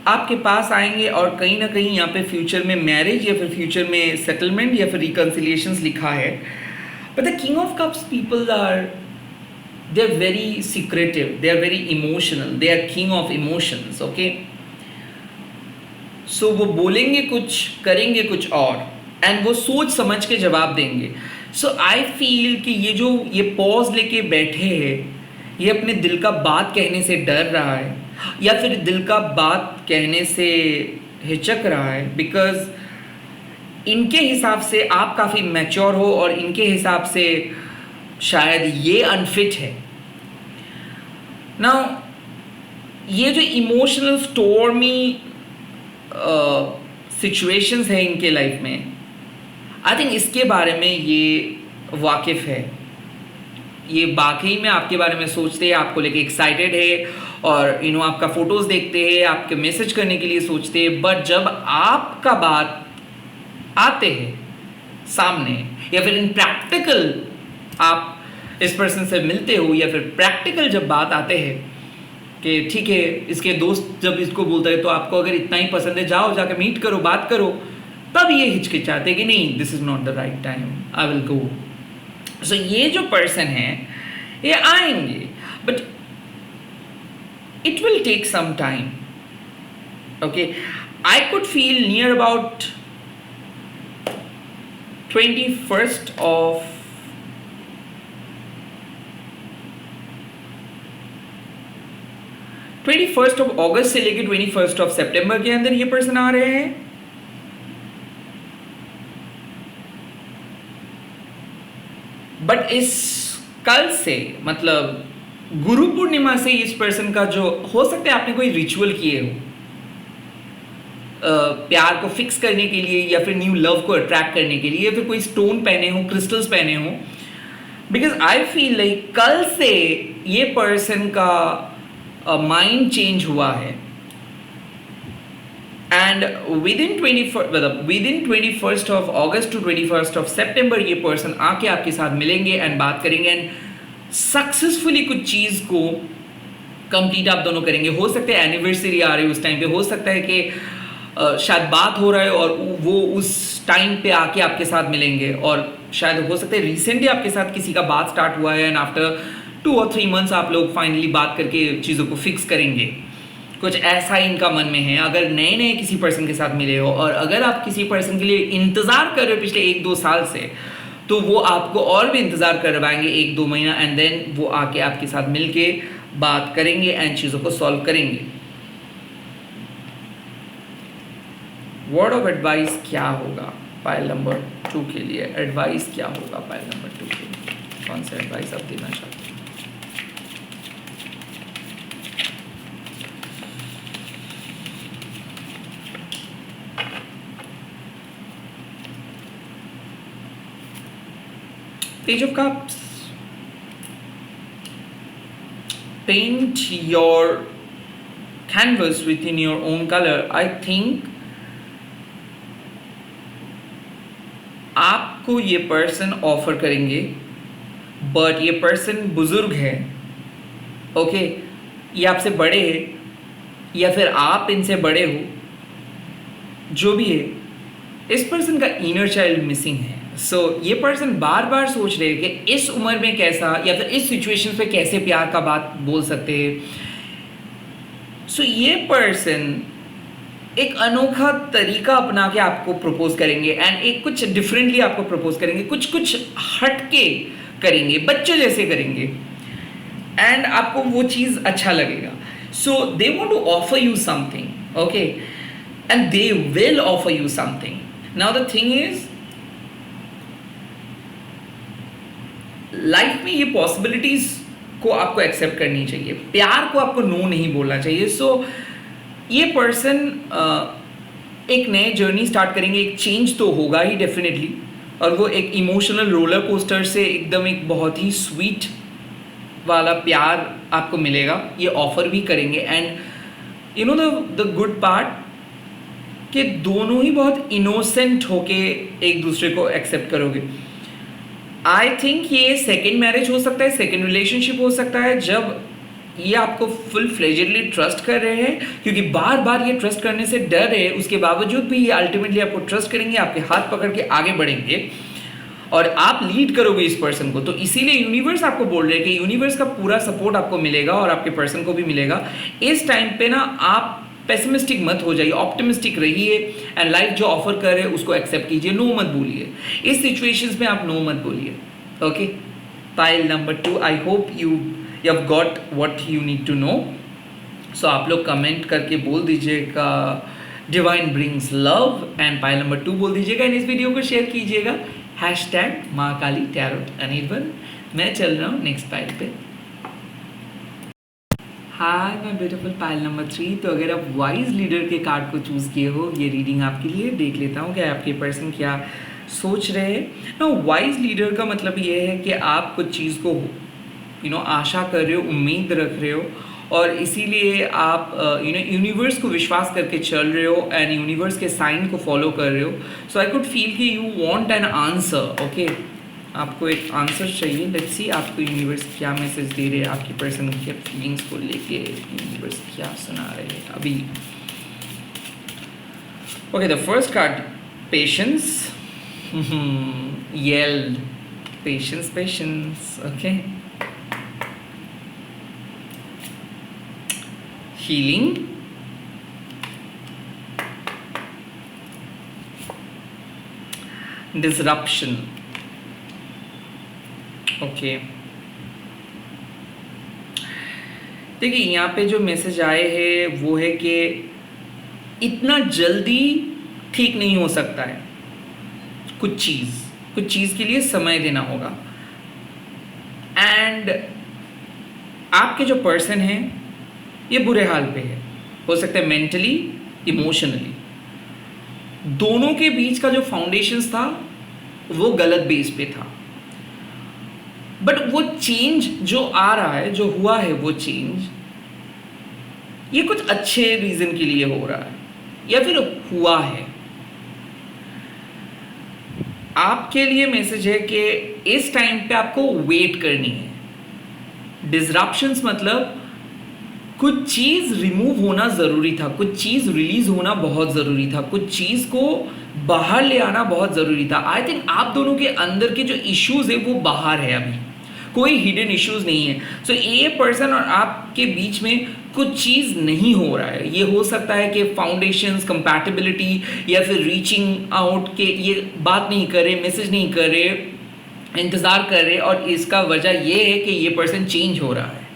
आपके पास आएंगे और कहीं ना कहीं यहाँ पे फ्यूचर में मैरिज या फिर फ्यूचर में सेटलमेंट या फिर रिकन्सिलिएशंस लिखा है। But the king of cups people they are very secretive, they are very emotional, they are king of emotions, okay? सो वो बोलेंगे कुछ, करेंगे कुछ और, एंड वो सोच समझ के जवाब देंगे। सो आई फील कि ये पॉज लेके बैठे हैं, ये अपने दिल का बात कहने से डर रहा है या फिर दिल का बात कहने से हिचक रहा है, बिकॉज इनके हिसाब से आप काफ़ी मैच्योर हो और इनके हिसाब से शायद ये अनफिट है। नाउ ये जो इमोशनल स्टॉर्मी सिचुएशंस है इनके लाइफ में, आई थिंक इसके बारे में ये वाकिफ़ है, ये वाकई में आपके बारे में सोचते हैं, आपको लेके एक्साइटेड है और आपका फ़ोटोज़ देखते हैं, आपके मैसेज करने के लिए सोचते हैं, बट जब आपका बात आते हैं सामने या फिर इन प्रैक्टिकल आप इस पर्सन से मिलते हो या फिर प्रैक्टिकल जब बात आते हैं कि ठीक है, इसके दोस्त जब इसको बोलता है तो आपको अगर इतना ही पसंद है, जाओ जाकर मीट करो, बात करो, तब ये हिचकिचाते कि नहीं, this is not the right time, I will go. So ये जो पर्सन है ये आएंगे, but it will take some time, okay. I could feel near about 21st of 21st of August से लेके 21st ऑफ सितंबर के अंदर ये पर्सन आ रहे हैं। बट इस कल से, मतलब गुरु पूर्णिमा से, इस पर्सन का जो हो सकता है आपने कोई रिचुअल किए हो, प्यार को फिक्स करने के लिए या फिर न्यू लव को अट्रैक्ट करने के लिए, या फिर कोई स्टोन पहने हो, क्रिस्टल्स पहने हो, बिकॉज आई फील लाइक कल से ये पर्सन का माइंड चेंज हुआ है and within 21st of August to 21st of September ये पर्सन आके आपके साथ मिलेंगे एंड बात करेंगे एंड सक्सेसफुली कुछ चीज़ को कंप्लीट आप दोनों करेंगे। हो सकता है एनिवर्सरी आ रही है उस टाइम पे, हो सकता है कि शायद बात हो रहा है और वो उस टाइम पे आके आपके साथ मिलेंगे, और शायद हो सकता है रिसेंटली आपके साथ किसी का बात स्टार्ट हुआ है एंड आफ्टर 2 और 3 मंथ्स आप लोग फाइनली बात करके चीज़ों को फिक्स करेंगे। कुछ ऐसा इनका मन में है। अगर नए नए किसी पर्सन के साथ मिले हो और अगर आप किसी पर्सन के लिए इंतज़ार कर रहे हो पिछले 1-2 साल से, तो वो आपको और भी इंतज़ार करवाएंगे 1-2 महीना एंड देन वो आके आपके साथ मिल के बात करेंगे एंड चीज़ों को सॉल्व करेंगे। वर्ड ऑफ एडवाइस क्या होगा पाइल नंबर 2 के लिए? एडवाइस क्या होगा पाइल नंबर 2 के लिए? कौन सा एडवाइस आप देना चाहते हैं? Page of Cups. Paint your canvas within your own color. I think आपको ये पर्सन ऑफर करेंगे, बट ये पर्सन बुजुर्ग है, ओके, ये आपसे बड़े हैं या फिर आप इनसे बड़े हो, जो भी है, इस पर्सन का इनर चाइल्ड मिसिंग है। सो ये पर्सन बार बार सोच रहे हैं कि इस उम्र में कैसा या फिर इस सिचुएशन पे कैसे प्यार का बात बोल सकते हैं। सो ये पर्सन एक अनोखा तरीका अपना के आपको प्रपोज करेंगे एंड एक कुछ डिफरेंटली आपको प्रपोज करेंगे, कुछ हटके करेंगे, बच्चों जैसे करेंगे एंड आपको वो चीज़ अच्छा लगेगा। So they want to offer you something, okay, and they will offer you something. Now the thing is, life में ये पॉसिबिलिटीज को आपको एक्सेप्ट करनी चाहिए, प्यार को आपको नो नहीं बोलना चाहिए। सो ये पर्सन एक नए जर्नी स्टार्ट करेंगे, एक चेंज तो होगा ही डेफिनेटली, और वो एक इमोशनल रोलर कोस्टर से एकदम एक बहुत ही स्वीट वाला प्यार आपको मिलेगा, ये ऑफर भी करेंगे। And you know the good part कि दोनों ही बहुत इनोसेंट होके एक दूसरे को एक्सेप्ट करोगे। आई थिंक ये सेकेंड मैरिज हो सकता है, सेकेंड रिलेशनशिप हो सकता है, जब ये आपको फुल फ्लेजेडली ट्रस्ट कर रहे हैं, क्योंकि बार बार ये ट्रस्ट करने से डर रहे हैं, उसके बावजूद भी ये अल्टीमेटली आपको ट्रस्ट करेंगे, आपके हाथ पकड़ के आगे बढ़ेंगे और आप लीड करोगे इस पर्सन को। तो इसीलिए यूनिवर्स आपको बोल रहे हैं कि यूनिवर्स का पूरा सपोर्ट आपको मिलेगा और आपके पर्सन को भी मिलेगा। इस टाइम पे ना आप पेसिमिस्टिक मत हो जाइए, ऑप्टिमिस्टिक रहिए एंड लाइफ जो ऑफर कर रहे हैं उसको एक्सेप्ट कीजिए, नो मत बोलिए इस सिचुएशंस में, आप नो मत बोलिए, okay. Pile number 2, I hope you have got what you need to know. So आप लोग कमेंट करके बोल दीजिएगा divine brings love and pile number 2 बोल दीजिएगा एंड इस वीडियो को शेयर कीजिएगा। #महाकाली टैरोट अनिर्बन। मैं चल रहा हूँ नेक्स्ट पाइल पे। Hi my beautiful pile number 3। तो अगर आप वाइज लीडर के कार्ड को चूज़ किए हो, ये रीडिंग आपके लिए। देख लेता हूँ कि आपके पर्सन क्या सोच रहे हैं ना। वाइज लीडर का मतलब ये है कि आप कुछ चीज़ को आशा कर रहे हो, उम्मीद रख रहे हो और इसीलिए आप यूनिवर्स को विश्वास करके चल रहे हो एंड यूनिवर्स के साइन को फॉलो कर रहे हो। सो आई कुड फील कि you want an answer, okay. आपको एक आंसर चाहिए। लेट्स सी आपको यूनिवर्स क्या मैसेज दे रहे हैं, आपकी पर्सन के फीलिंग्स को लेके यूनिवर्स क्या सुना रहे हैं अभी। Okay, the first card patience, yield, patience, okay. Healing, disruption, okay. देखिए यहाँ पे जो मैसेज आए हैं वो है कि इतना जल्दी ठीक नहीं हो सकता है, कुछ चीज़ के लिए समय देना होगा। एंड आपके जो पर्सन हैं ये बुरे हाल पे है, हो सकता है मेंटली, इमोशनली, दोनों के बीच का जो फाउंडेशन था वो गलत बेस पे था, बट वो चेंज जो आ रहा है, जो हुआ है, वो चेंज ये कुछ अच्छे रीजन के लिए हो रहा है या फिर हुआ है। आपके लिए मैसेज है कि इस टाइम पे आपको वेट करनी है। डिसरप्शंस मतलब कुछ चीज रिमूव होना जरूरी था, कुछ चीज रिलीज होना बहुत जरूरी था, कुछ चीज को बाहर ले आना बहुत जरूरी था। आई थिंक आप दोनों के अंदर के जो इश्यूज है वो बाहर है, अभी कोई हिडन इश्यूज नहीं है। सो ये पर्सन और आपके बीच में कुछ चीज नहीं हो रहा है। ये हो सकता है कि फाउंडेशंस, कंपैटिबिलिटी या फिर रीचिंग आउट के ये बात नहीं कर रहे, मैसेज नहीं कर रहे, इंतजार कर रहे, और इसका वजह ये है कि ये पर्सन चेंज हो रहा है,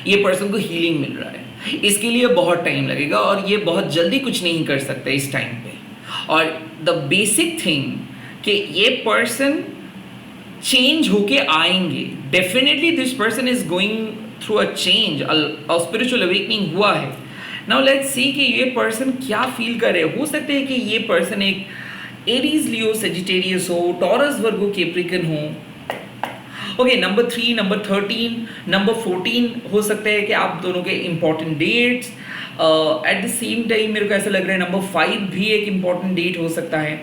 ये पर्सन को हीलिंग मिल रहा है। इसके लिए बहुत टाइम लगेगा और ये बहुत जल्दी कुछ नहीं कर सकते इस टाइम पे। और द बेसिक थिंग कि ये पर्सन चेंज होके आएंगे, definitely this person is going through a change, a spiritual awakening हुआ है। नाउ लेट्स सी कि ये पर्सन क्या फील कर रहे हैं। हो सकता है कि ये पर्सन एक एरीज, लियो, सेजिटेरियस हो, टॉरस, वर्गो, कैप्रिकन हो। ओके, नंबर 3, नंबर 13, नंबर 14 हो सकता है कि आप दोनों के important dates. At the same time मेरे को ऐसा लग रहा है नंबर 5 भी एक इंपॉर्टेंट डेट हो सकता है।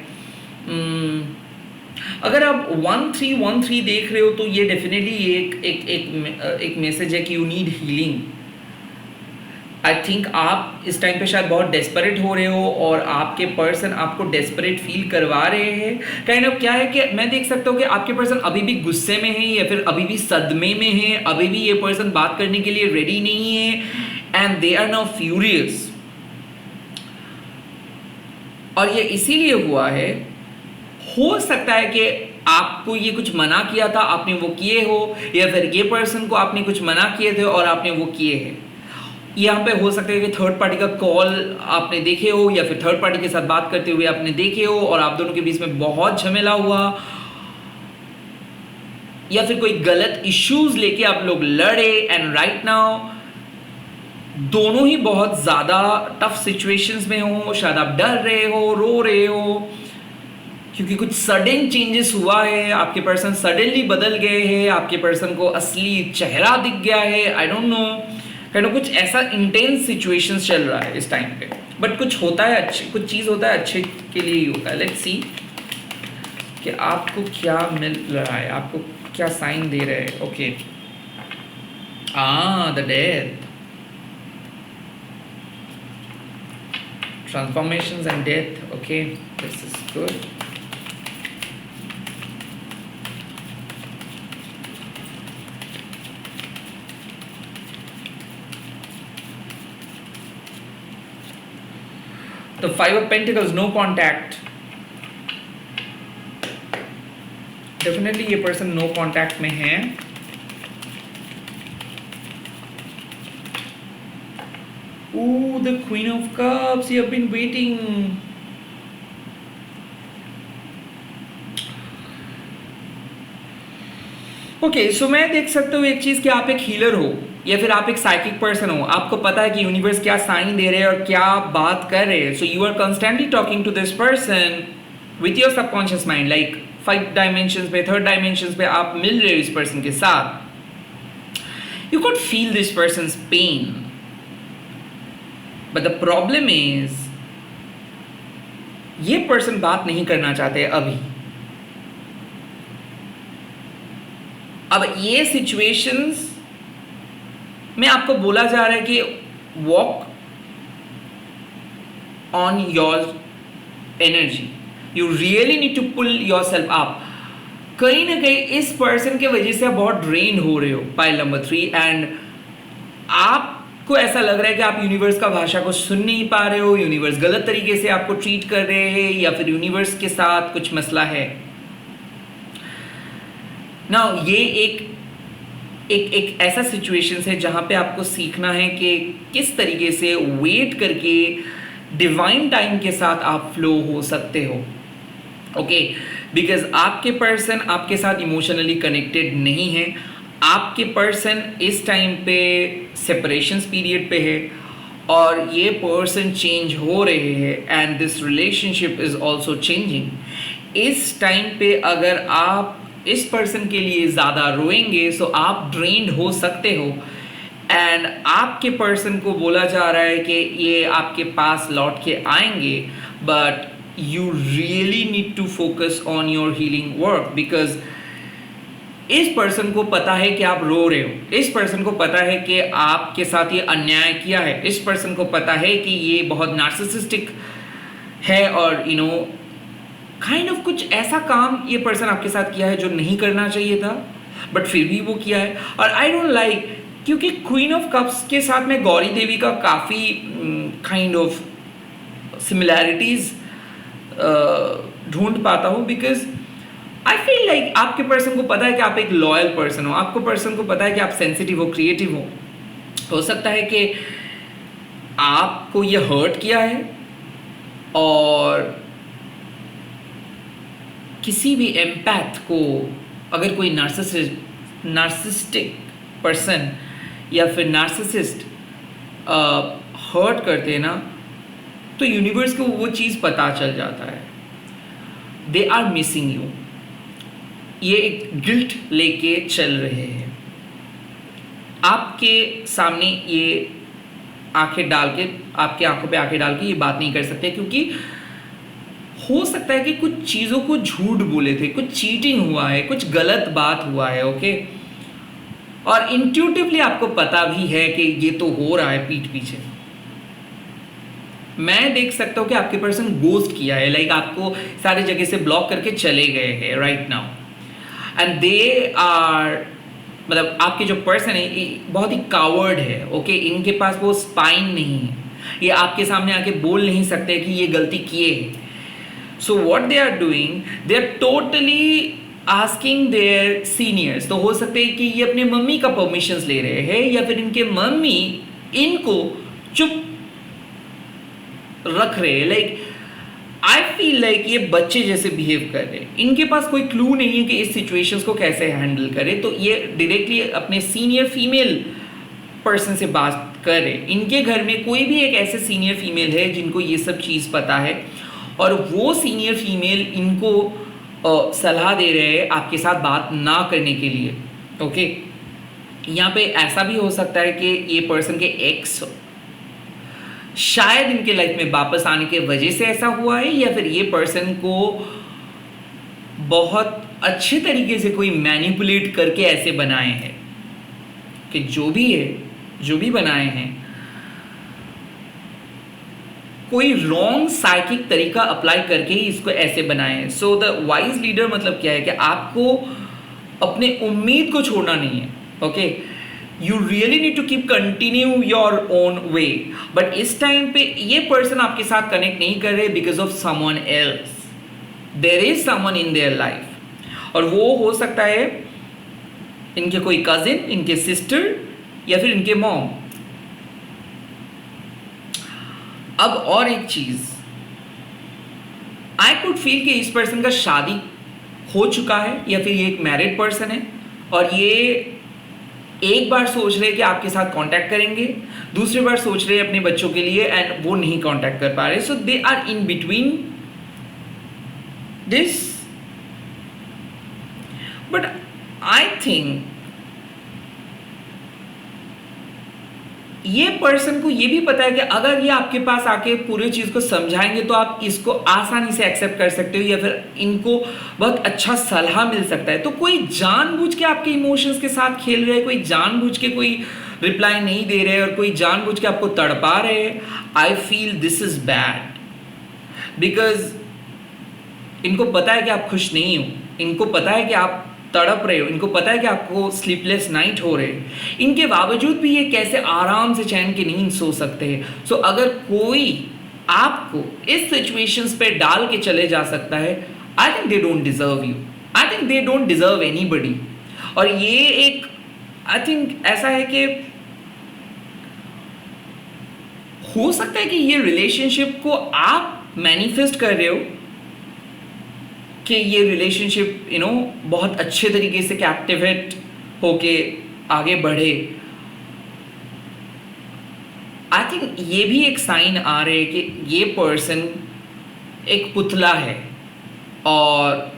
अगर आप 1313 देख रहे हो तो ये डेफिनेटली एक मैसेज है कि you need healing. I think आप इस टाइम पे शायद बहुत डेस्परेट हो रहे हो और आपके पर्सन आपको डेस्परेट फील करवा रहे हैं। काइंड ऑफ क्या है कि मैं देख सकता हूँ कि आपके पर्सन अभी भी गुस्से में है या फिर अभी भी सदमे में है, अभी भी ये पर्सन बात करने के लिए रेडी नहीं है and they are now furious. और ये इसीलिए हुआ है, हो सकता है कि आपको ये कुछ मना किया था, आपने वो किए हो, या फिर ये पर्सन को आपने कुछ मना किए थे और आपने वो किए हैं। यहाँ पे हो सकता है कि थर्ड पार्टी का कॉल आपने देखे हो या फिर थर्ड पार्टी के साथ बात करते हुए आपने देखे हो और आप दोनों के बीच में बहुत झमेला हुआ, या फिर कोई गलत इश्यूज लेके आप लोग लड़े एंड राइट नाउ दोनों ही बहुत ज्यादा टफ सिचुएशंस में हो। शायद आप डर रहे हो, रो रहे हो, क्योंकि कुछ सडन चेंजेस हुआ है, आपके पर्सन सडनली बदल गए हैं, आपके पर्सन को असली चेहरा दिख गया है। आई डोंट नो, कुछ ऐसा इंटेंस सिचुएशंस चल रहा है इस टाइम पे, बट कुछ होता है अच्छे, कुछ चीज़ होता है अच्छे के लिए ही होता है। लेट्स सी कि आपको क्या मिल रहा है, आपको क्या साइन दे रहे हैं। Okay, the death, transformations and death. Okay, this is good. The 5 of Pentacles, no contact. Definitely ये person no contact में है। Ooh, the Queen of Cups, you have been waiting. Okay, so मैं देख सकता हूँ एक चीज़ कि आप एक हीलर हो या फिर आप एक साइकिक पर्सन हो। आपको पता है कि यूनिवर्स क्या साइन दे रहे हैं और क्या बात कर रहे हैं। So you are constantly talking to this person with your subconscious mind, like 5 dimensions पे, 3rd डायमेंशंस पे आप मिल रहे हो इस पर्सन के साथ। You could feel this person's pain, but the problem is ये पर्सन बात नहीं करना चाहते अभी। अब ये सिचुएशंस में आपको बोला जा रहा है कि walk on your energy, you really need to pull yourself up. कहीं ना कहीं इस पर्सन के वजह से आप बहुत ड्रेन हो रहे हो, पाइल नंबर 3, एंड आपको ऐसा लग रहा है कि आप यूनिवर्स का भाषा को सुन नहीं पा रहे हो, यूनिवर्स गलत तरीके से आपको ट्रीट कर रहे हैं या फिर यूनिवर्स के साथ कुछ मसला है। नाउ ये एक ऐसा सिचुएशन है जहां पे आपको सीखना है कि किस तरीके से वेट करके डिवाइन टाइम के साथ आप फ्लो हो सकते हो। ओके, बिकॉज आपके पर्सन आपके साथ इमोशनली कनेक्टेड नहीं है। आपके पर्सन इस टाइम पे सेपरेशंस पीरियड पे है और ये पर्सन चेंज हो रहे हैं and this relationship is also changing. इस टाइम पे अगर आप इस पर्सन के लिए ज़्यादा रोएंगे तो आप ड्रेन्ड हो सकते हो एंड आपके पर्सन को बोला जा रहा है कि ये आपके पास लौट के आएंगे, but you really need to focus on your healing work because इस पर्सन को पता है कि आप रो रहे हो, इस पर्सन को पता है कि आपके साथ ये अन्याय किया है, इस पर्सन को पता है कि ये बहुत नार्सिसिस्टिक है और यू नो काइंड ऑफ कुछ ऐसा काम ये पर्सन आपके साथ किया है जो नहीं करना चाहिए था बट फिर भी वो किया है। और आई डोंट लाइक, क्योंकि क्वीन ऑफ कप्स के साथ मैं गौरी देवी का काफ़ी काइंड ऑफ सिमिलैरिटीज ढूंढ पाता हूँ बिकॉज आई फील लाइक आपके पर्सन को पता है कि आप एक लॉयल पर्सन हो, आपको पर्सन को पता है कि आप सेंसिटिव हो, क्रिएटिव हो सकता है कि आपको ये हर्ट किया है और किसी भी एम्पैथ को अगर कोई नार्सिसिस्टिक पर्सन या फिर नार्सिसिस्ट हर्ट करते हैं ना तो यूनिवर्स को वो चीज़ पता चल जाता है, दे आर मिसिंग यू, ये एक गिल्ट लेके चल रहे हैं आपके सामने, ये आंखें डाल के आपके आंखों पे आंखें डाल के ये बात नहीं कर सकते क्योंकि हो सकता है कि कुछ चीज़ों को झूठ बोले थे, कुछ चीटिंग हुआ है, कुछ गलत बात हुआ है, ओके। और इंट्यूटिवली आपको पता भी है कि ये तो हो रहा है पीठ पीछे। मैं देख सकता हूँ कि आपके पर्सन गोस्ट किया है, लाइक आपको सारी जगह से ब्लॉक करके चले गए हैं right now and they are, मतलब आपके जो पर्सन है बहुत ही कावर्ड है, ओके। इनके पास वो स्पाइन नहीं है, ये आपके सामने आके बोल नहीं सकते कि ये गलती किए है। So what they are doing, they are totally asking their seniors, तो हो सकता है कि ये अपने मम्मी का परमिशंस ले रहे हैं या फिर इनके मम्मी इनको चुप रख रहे हैं। लाइक आई फील लाइक ये बच्चे जैसे बिहेव कर रहे हैं, इनके पास कोई क्लू नहीं है कि इस सिचुएशंस को कैसे हैंडल करें, तो ये डायरेक्टली अपने सीनियर फीमेल पर्सन से बात कर रहे हैं। इनके घर में कोई भी एक ऐसे सीनियर फीमेल है जिनको ये सब चीज़ पता है और वो सीनियर फीमेल इनको सलाह दे रहे हैं आपके साथ बात ना करने के लिए, ओके। यहाँ पे ऐसा भी हो सकता है कि ये पर्सन के एक्स शायद इनके लाइफ में वापस आने के वजह से ऐसा हुआ है या फिर ये पर्सन को बहुत अच्छे तरीके से कोई मैनिपुलेट करके ऐसे बनाए हैं कि जो भी है, जो भी बनाए हैं, कोई रॉन्ग साइकिक तरीका अप्लाई करके ही इसको ऐसे बनाए हैं। सो द वाइज लीडर मतलब क्या है कि आपको अपने उम्मीद को छोड़ना नहीं है, okay. You really need to keep continue your own way, but इस टाइम पे ये पर्सन आपके साथ कनेक्ट नहीं कर रहे because of someone else, there is someone in their life, और वो हो सकता है इनके कोई कजिन, इनके सिस्टर या फिर इनके मॉम। अब और एक चीज, आई कुड फील कि इस पर्सन का शादी हो चुका है या फिर ये एक मैरिड पर्सन है और ये एक बार सोच रहे कि आपके साथ कांटेक्ट करेंगे, दूसरी बार सोच रहे अपने बच्चों के लिए एंड वो नहीं कांटेक्ट कर पा रहे। So they are in between this, but I think ये पर्सन को ये भी पता है कि अगर ये आपके पास आके पूरी चीज़ को समझाएंगे तो आप इसको आसानी से एक्सेप्ट कर सकते हो या फिर इनको बहुत अच्छा सलाह मिल सकता है। तो कोई जानबूझ के आपके इमोशंस के साथ खेल रहे हैं, कोई जानबूझ के कोई रिप्लाई नहीं दे रहे और कोई जानबूझ के आपको तड़पा रहे हैं। I feel this is bad because इनको पता है कि आप खुश नहीं हो, इनको पता है कि आप तड़प रहे हो, इनको पता है कि आपको स्लीपलेस नाइट हो रहे हैं, इनके बावजूद भी ये कैसे आराम से चैन की नींद सो सकते हैं। सो अगर कोई आपको इस सिचुएशंस पे डाल के चले जा सकता है, I think they don't deserve you, I think they don't deserve anybody. और ये एक आई थिंक ऐसा है कि हो सकता है कि ये रिलेशनशिप को आप मैनिफेस्ट कर रहे हो कि ये रिलेशनशिप बहुत अच्छे तरीके से कैप्टिवेट होके आगे बढ़े, आई थिंक ये भी एक साइन आ रहे है कि ये पर्सन एक पुतला है और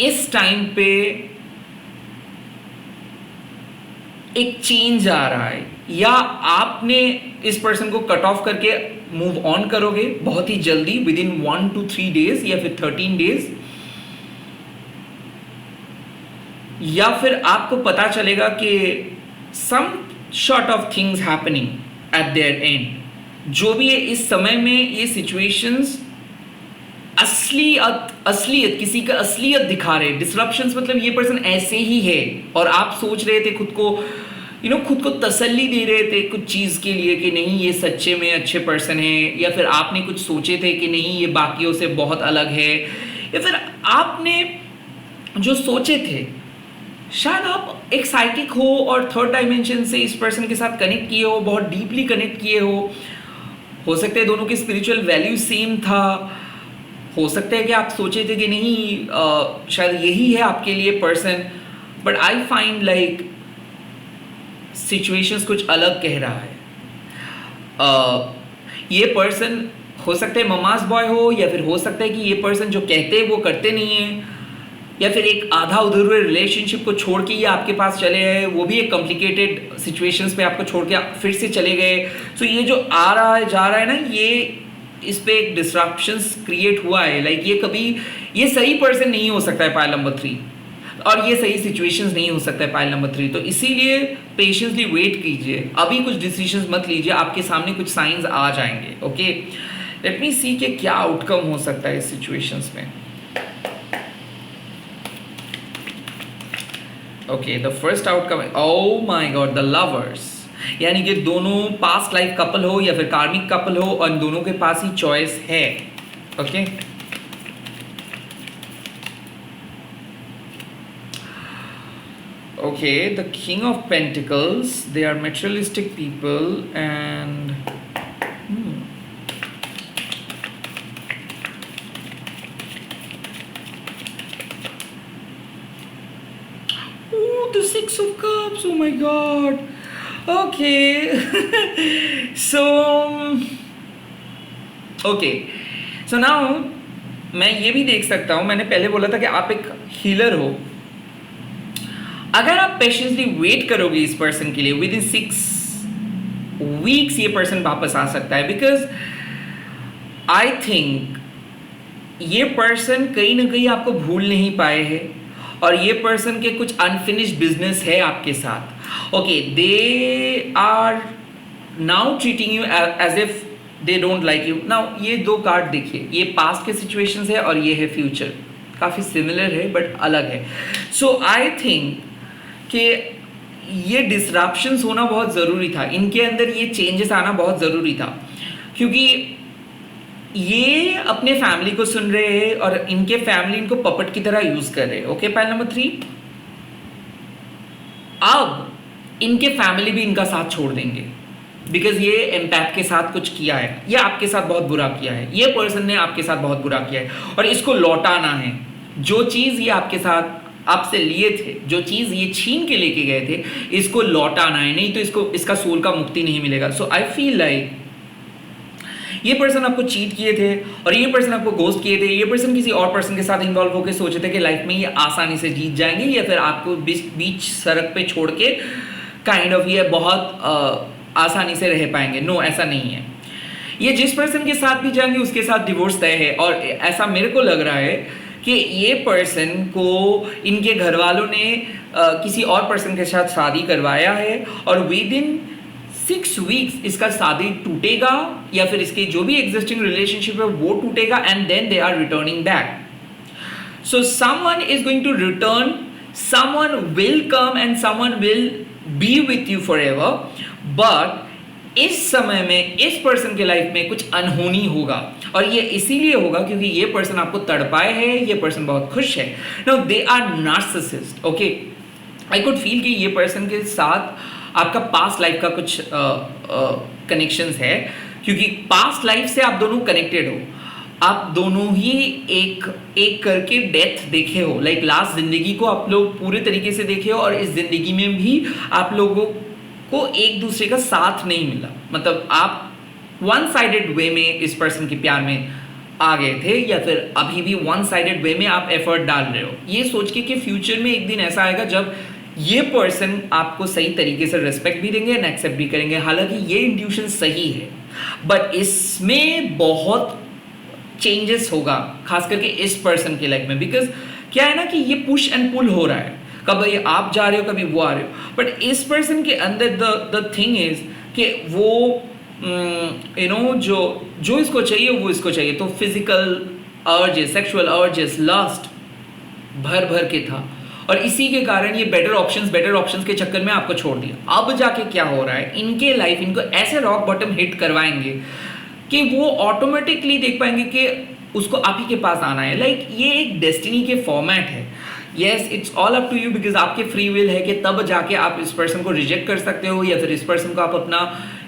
इस टाइम पे एक चेंज आ रहा है, या आपने इस पर्सन को कट ऑफ करके मूव ऑन करोगे बहुत ही जल्दी विद इन 1 to 3 डेज या फिर 13 डेज, या फिर आपको पता चलेगा कि some sort of things happening at their end. जो भी है इस समय में ये सिचुएशंस असलियत किसी का असलियत दिखा रहे। डिसरप्शंस मतलब ये पर्सन ऐसे ही है और आप सोच रहे थे खुद को खुद को तसल्ली दे रहे थे कुछ चीज़ के लिए कि नहीं ये सच्चे में अच्छे पर्सन है, या फिर आपने कुछ सोचे थे कि नहीं ये बाकियों से बहुत अलग है, या फिर आपने जो सोचे थे शायद आप एक साइकिक हो और थर्ड डायमेंशन से इस पर्सन के साथ कनेक्ट किए हो, बहुत डीपली कनेक्ट किए हो सकता है दोनों की स्पिरिचुअल वैल्यू सेम था, हो सकता है कि आप सोचे थे कि नहीं शायद यही है आपके लिए person, but I find like situations कुछ अलग कह रहा है। ये पर्सन हो सकता है ममास बॉय हो, या फिर हो सकता है कि ये पर्सन जो कहते हैं वो करते नहीं है, या फिर एक आधा अधूरे रिलेशनशिप को छोड़ के ये आपके पास चले गए, वो भी एक कॉम्प्लिकेटेड सिचुएशंस पे आपको छोड़ के फिर से चले गए। सो ये जो आ रहा है जा रहा है ना, ये इस पे एक डिस्ट्रप्शंस क्रिएट हुआ है। लाइक ये सही पर्सन नहीं हो सकता है पाइल नंबर 3, और ये सही सिचुएशंस नहीं हो सकता है पाइल नंबर 3। तो इसीलिए पेशेंसली वेट कीजिए, अभी कुछ डिसीजंस मत लीजिए, आपके सामने कुछ साइंस आ जाएंगे। ओके, लेट मी सी कि क्या आउटकम हो सकता है इस सिचुएशंस में। Okay, the first outcome, oh my God, the lovers, यानी कि दोनों पास्ट लाइफ कपल हो या फिर कार्मिक कपल हो, और दोनों के पास ही चॉइस है। Okay, okay, the King of Pentacles, they are materialistic people, and oh, the Six of Cups, oh my god. Okay. so now मैं ये भी देख सकता हूँ, मैंने पहले बोला था कि आप एक हीलर हो। अगर आप पेशेंसली वेट करोगे इस पर्सन के लिए, विद इन 6 वीक्स ये पर्सन वापस आ सकता है, बिकॉज आई थिंक ये पर्सन कहीं ना कहीं आपको भूल नहीं पाए हैं, और ये पर्सन के कुछ अनफिनिश्ड बिजनेस है आपके साथ। Okay, they are now treating you as if they don't like you. Now ये 2 कार्ड देखिए, ये पास्ट के सिचुएशंस है और ये है फ्यूचर, काफ़ी सिमिलर है बट अलग है। सो आई थिंक कि ये डिसरप्शंस होना बहुत ज़रूरी था, इनके अंदर ये चेंजेस आना बहुत ज़रूरी था, क्योंकि ये अपने फैमिली को सुन रहे हैं और इनके फैमिली इनको पपट की तरह यूज़ कर रहे हैं। ओके, पाइल नंबर 3, अब इनके फैमिली भी इनका साथ छोड़ देंगे, बिकॉज ये एम्पैथ के साथ कुछ किया है, ये आपके साथ बहुत बुरा किया है, ये पर्सन ने आपके साथ बहुत बुरा किया है, और इसको लौटाना है। जो चीज़ ये आपके साथ आपसे लिए थे, जो चीज़ ये छीन के लेके गए थे, इसको लौटाना है, नहीं तो इसका सोल का मुक्ति नहीं मिलेगा। सो आई फील लाइक ये पर्सन आपको चीट किए थे और ये पर्सन आपको गोस्ट किए थे, ये पर्सन किसी और पर्सन के साथ इन्वॉल्व होकर सोचे थे कि लाइफ में ये आसानी से जीत जाएंगे, या फिर आपको बीच सड़क पे छोड़ के काइंड ऑफ ये बहुत आसानी से रह पाएंगे। नो, ऐसा नहीं है। ये जिस पर्सन के साथ भी जाएंगे उसके साथ डिवोर्स तय है, और ऐसा मेरे को लग रहा है कि ये पर्सन को इनके घर वालों ने किसी और पर्सन के साथ शादी करवाया है, और विद इन 6 वीक्स इसका शादी टूटेगा, या फिर इसके जो भी एग्जिस्टिंग रिलेशनशिप है वो टूटेगा, and then they are returning back. So someone is going to return, someone will come and someone will be with you forever, but इस समय में इस पर्सन के लाइफ में कुछ अनहोनी होगा, और ये इसीलिए होगा क्योंकि ये पर्सन आपको तड़पाए है, ये पर्सन बहुत खुश है। Now they are narcissist. Okay, I could feel कि ये पर्सन के साथ आपका पास्ट लाइफ का कुछ कनेक्शंस है, क्योंकि पास्ट लाइफ से आप दोनों कनेक्टेड हो, आप दोनों ही एक करके डेथ देखे हो, लाइक लास्ट जिंदगी को आप लोग पूरे तरीके से देखे हो, और इस जिंदगी में भी आप लोगों को एक दूसरे का साथ नहीं मिला, मतलब आप वन साइडेड वे में इस पर्सन के प्यार में आ गए थे, या फिर अभी भी वन साइडेड वे में आप एफर्ट डाल रहे हो, ये सोच के कि फ्यूचर में एक दिन ऐसा आएगा जब ये पर्सन आपको सही तरीके से रिस्पेक्ट भी देंगे एंड एक्सेप्ट भी करेंगे। हालांकि ये इंट्यूशन सही है, बट इसमें बहुत चेंजेस होगा खास करके इस पर्सन की लाइफ में, बिकॉज क्या है ना कि ये पुश एंड पुल हो रहा है, कभी आप जा रहे हो कभी वो आ रहे हो, बट इस पर्सन के अंदर द थिंग इज कि वो जो इसको चाहिए वो इसको चाहिए, तो physical urges, sexual urges, lust भर भर के था, और इसी के कारण ये बेटर ऑप्शंस के चक्कर में आपको छोड़ दिया। अब जाके क्या हो रहा है, इनके लाइफ इनको ऐसे रॉक बॉटम हिट करवाएंगे कि वो ऑटोमेटिकली देख पाएंगे कि उसको आप ही के पास आना है। लाइक ये एक डेस्टिनी के फॉर्मेट है। Yes, it's all up to you, because आपके फ्री विल है कि तब जाके आप इस पर्सन को रिजेक्ट कर सकते हो, या फिर इस पर्सन को आप अपना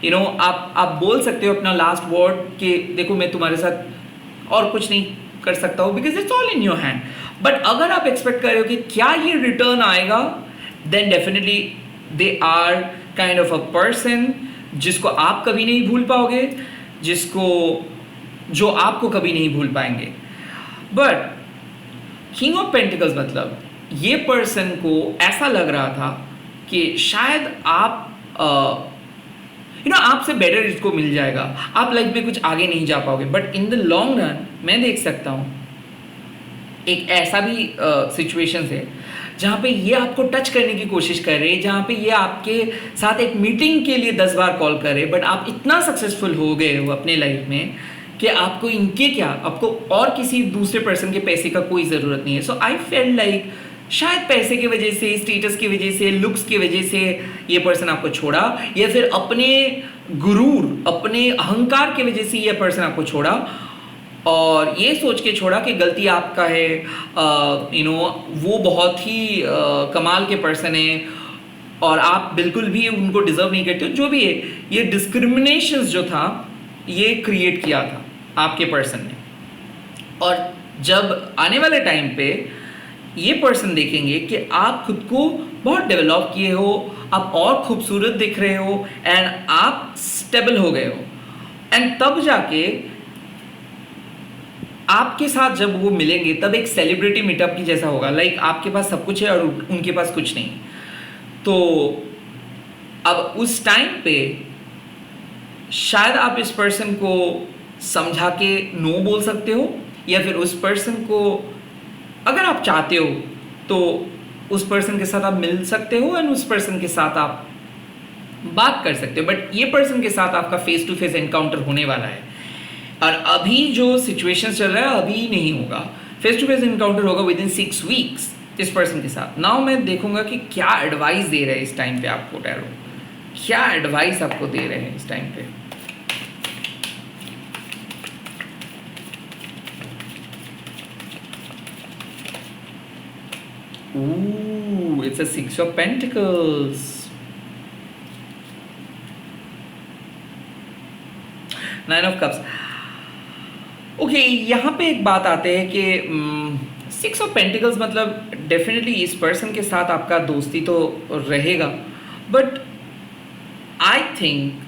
आप बोल सकते हो अपना लास्ट वर्ड कि देखो मैं तुम्हारे साथ और कुछ नहीं कर सकता हूँ, because it's all in your hand. But अगर आप एक्सपेक्ट कर रहे हो कि क्या ये रिटर्न आएगा, then definitely they are kind of a person जिसको आप कभी नहीं भूल पाओगे, जो आपको कभी नहीं भूल पाएंगे। बट किंग ऑफ पेंटिकल्स मतलब ये पर्सन को ऐसा लग रहा था कि शायद आप आपसे बेटर इसको मिल जाएगा, आप लाइफ में कुछ आगे नहीं जा पाओगे, but in the long run मैं देख सकता हूँ एक ऐसा भी सिचुएशन है जहाँ पे ये आपको टच करने की कोशिश कर रहे हैं, जहाँ पे ये आपके साथ एक मीटिंग के लिए 10 बार कॉल कर रहे हैं, बट आप इतना सक्सेसफुल हो गए हो अपने लाइफ में कि आपको और किसी दूसरे पर्सन के पैसे का कोई ज़रूरत नहीं है। सो आई फेल्ट लाइक शायद पैसे की वजह से, स्टेटस की वजह से, लुक्स की वजह से ये पर्सन आपको छोड़ा, या फिर अपने गुरूर, अपने अहंकार की वजह से ये पर्सन आपको छोड़ा, और ये सोच के छोड़ा कि गलती आपका है, वो बहुत ही कमाल के पर्सन है और आप बिल्कुल भी उनको डिजर्व नहीं करते हो। जो भी है, ये डिस्क्रिमिनेशन जो था ये क्रिएट किया था आपके पर्सन ने, और जब आने वाले टाइम पे ये पर्सन देखेंगे कि आप खुद को बहुत डेवलप किए हो, आप और खूबसूरत दिख रहे हो, एंड आप स्टेबल हो गए हो, एंड तब जाके आपके साथ जब वो मिलेंगे तब एक सेलिब्रिटी मीटअप की जैसा होगा। लाइक आपके पास सब कुछ है और उनके पास कुछ नहीं। तो अब उस टाइम पे शायद आप इस पर्सन को समझा के नो बोल सकते हो, या फिर उस पर्सन को अगर आप चाहते हो तो उस पर्सन के साथ आप मिल सकते हो एंड उस पर्सन के साथ आप बात कर सकते हो। बट ये पर्सन के साथ आपका फेस टू फेस एनकाउंटर होने वाला है, और अभी जो सिचुएशन चल रहा है अभी नहीं होगा। फेस टू फेस एनकाउंटर होगा विद इन 6 वीक्स इस पर्सन के साथ। नाउ मैं देखूंगा कि क्या एडवाइस दे रहे हैं इस टाइम पे आपको टैरो, क्या एडवाइस आपको दे रहे हैं इस टाइम पे। Ooh, it's a 6 of Pentacles. Nine of Cups. Okay, यहाँ पे एक बात आते हैं कि 6 of Pentacles मतलब डेफिनेटली इस पर्सन के साथ आपका दोस्ती तो रहेगा, बट आई थिंक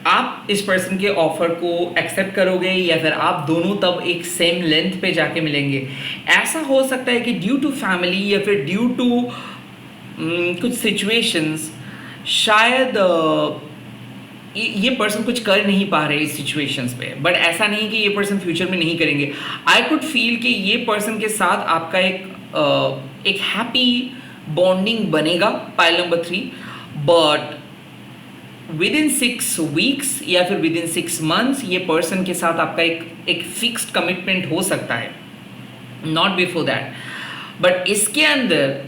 आप इस पर्सन के ऑफर को एक्सेप्ट करोगे, या फिर आप दोनों तब एक सेम लेंथ पे जाके मिलेंगे। ऐसा हो सकता है कि ड्यू टू फैमिली या फिर ड्यू टू कुछ सिचुएशंस शायद ये पर्सन कुछ कर नहीं पा रहे इस सिचुएशंस पे, बट ऐसा नहीं कि ये पर्सन फ्यूचर में नहीं करेंगे। आई कुड फील कि ये पर्सन के साथ आपका एक हैप्पी बॉन्डिंग बनेगा, pile number 3, but with in 6 weeks या फिर विद इन 6 मंथ्स ये पर्सन के साथ आपका एक फिक्स्ड कमिटमेंट हो सकता है, नॉट बिफोर दैट। बट इसके अंदर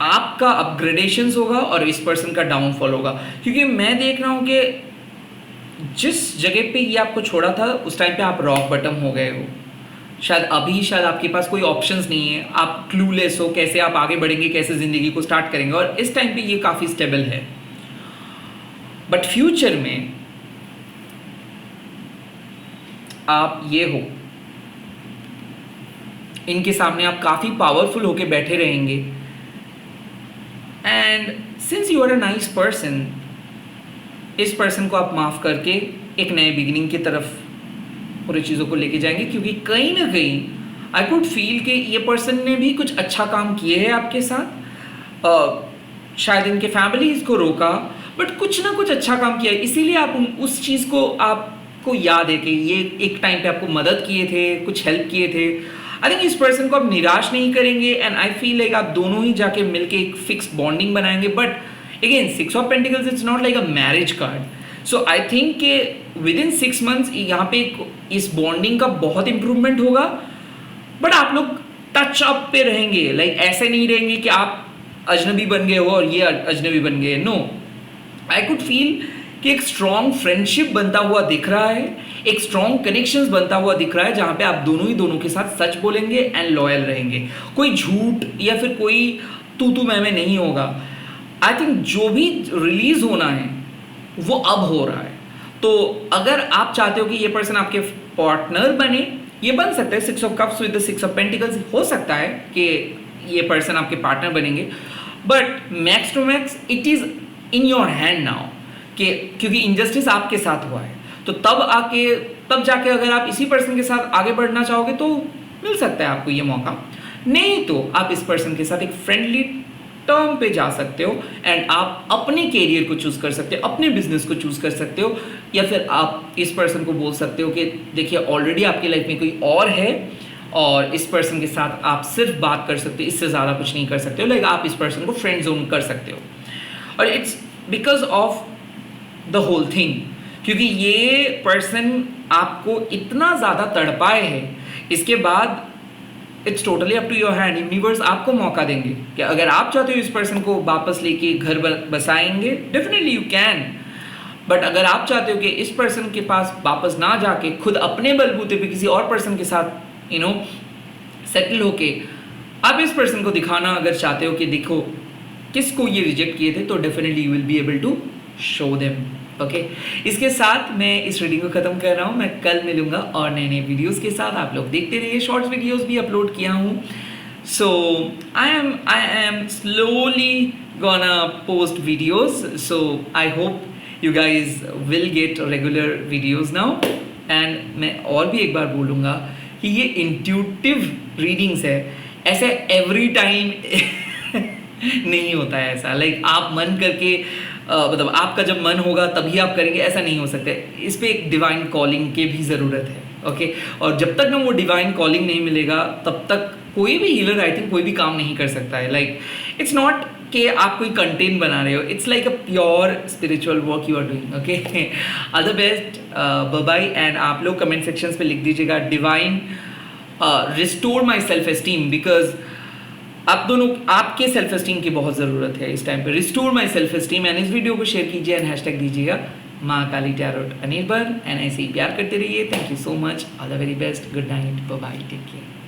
आपका अपग्रेडेशंस होगा और इस पर्सन का डाउनफॉल होगा, क्योंकि मैं देख रहा हूँ कि जिस जगह पे ये आपको छोड़ा था उस टाइम पे आप रॉक बॉटम हो गए हो। शायद आपके पास कोई ऑप्शंस नहीं है, आप क्लूलेस हो, कैसे आप आगे बढ़ेंगे, कैसे ज़िंदगी को स्टार्ट करेंगे, और इस टाइम पे ये काफ़ी स्टेबल है। बट फ्यूचर में आप ये हो, इनके सामने आप काफ़ी पावरफुल होके बैठे रहेंगे, and since you are a nice person, इस पर्सन को आप माफ़ करके एक नए बिगिनिंग की तरफ पूरी चीज़ों को लेके जाएंगे, क्योंकि कहीं ना कहीं आई कुड फील कि ये पर्सन ने भी कुछ अच्छा काम किए है आपके साथ। शायद इनके फैमिली इसको रोका, बट कुछ ना कुछ अच्छा काम किया है, इसीलिए आप उस चीज़ को आपको याद है कि ये एक टाइम पे आपको मदद किए थे, कुछ हेल्प किए थे। आई थिंक इस पर्सन को आप निराश नहीं करेंगे, एंड आई फील लाइक आप दोनों ही जाके मिलके एक फिक्स बॉन्डिंग बनाएंगे। But again 6 of pentacles it's not like a marriage card, so I think कि विद इन 6 मंथ्स यहाँ पे इस बॉन्डिंग का बहुत इंप्रूवमेंट होगा। बट आप लोग टच अप पे रहेंगे, लाइक ऐसे नहीं रहेंगे कि आप अजनबी बन गए हो और ये अजनबी बन गए। नो, आई कुड फील कि एक स्ट्रॉन्ग फ्रेंडशिप बनता हुआ दिख रहा है, एक स्ट्रॉन्ग कनेक्शंस बनता हुआ दिख रहा है, जहाँ पे आप दोनों ही दोनों के साथ सच बोलेंगे एंड लॉयल रहेंगे। कोई झूठ या फिर कोई तू मैं नहीं होगा। आई थिंक जो भी रिलीज होना है वो अब हो रहा है। तो अगर आप चाहते हो कि ये पर्सन आपके पार्टनर बने, ये बन सकता है। 6 of cups with the 6 of pentacles हो सकता है कि ये पर्सन आपके पार्टनर बनेंगे, but max to max it is in your hand now, कि क्योंकि इनजस्टिस आपके साथ हुआ है। तो तब जाके अगर आप इसी पर्सन के साथ आगे बढ़ना चाहोगे तो मिल सकता है आपको ये मौका, नहीं तो आप इस पर्सन के साथ एक फ्रेंडली टर्म पे जा सकते हो एंड आप अपने कैरियर को चूज़ कर सकते हो, अपने बिजनेस को चूज़ कर सकते हो, या फिर आप इस पर्सन को बोल सकते हो कि देखिए ऑलरेडी आपकी लाइफ में कोई और है और इस पर्सन के साथ आप सिर्फ बात कर सकते हो, इससे ज़्यादा कुछ नहीं कर सकते हो। लाइक आप इस पर्सन को फ्रेंड जोन कर सकते हो, और it's because of the whole thing, क्योंकि ये पर्सन आपको इतना ज़्यादा तड़पाए है, इसके बाद it's totally up to your hand. Universe आपको मौका देंगे कि अगर आप चाहते हो इस पर्सन को वापस लेके घर बसाएंगे, डेफिनेटली यू कैन। बट अगर आप चाहते हो कि इस पर्सन के पास वापस ना जाके खुद अपने बलबूते पे किसी और पर्सन के साथ सेटल होके आप इस पर्सन को दिखाना अगर चाहते हो कि देखो किसको ये रिजेक्ट किए थे, तो definitely you will be able to show them. Okay, इसके साथ मैं इस रीडिंग को ख़त्म कर रहा हूँ। मैं कल मिलूंगा और नए नए वीडियोज़ के साथ। आप लोग देखते रहिए, शॉर्ट्स वीडियोज़ भी अपलोड किया हूँ। So I am slowly gonna post videos, so I hope you guys will get regular videos now. And मैं और भी एक बार बोलूँगा कि ये इंट्यूटिव रीडिंग्स है, ऐसे एवरी टाइम नहीं होता है ऐसा। लाइक आप मन करके मतलब आपका जब मन होगा तभी आप करेंगे, ऐसा नहीं हो सकता। इस पे एक डिवाइन कॉलिंग की भी ज़रूरत है। ओके, और जब तक ना वो डिवाइन कॉलिंग नहीं मिलेगा तब तक कोई भी हीलर आई थिंक कोई भी काम नहीं कर सकता है। लाइक इट्स नॉट कि आप कोई कंटेंट बना रहे हो, it's like a pure spiritual work you are doing. Okay, all the best, bye bye. And आप लोग कमेंट सेक्शंस पे लिख दीजिएगा divine restore my self esteem, because आप दोनों आपके सेल्फ एस्टीम की बहुत ज़रूरत है इस टाइम पे। Restore my self esteem, and इस वीडियो को शेयर कीजिए एंड हैशटैग दीजिएगा माँ काली टैरोट अनिर्बान, एंड ऐसे ही प्यार करते रहिए। Thank you so much, all the very best, good night, bye bye, take care.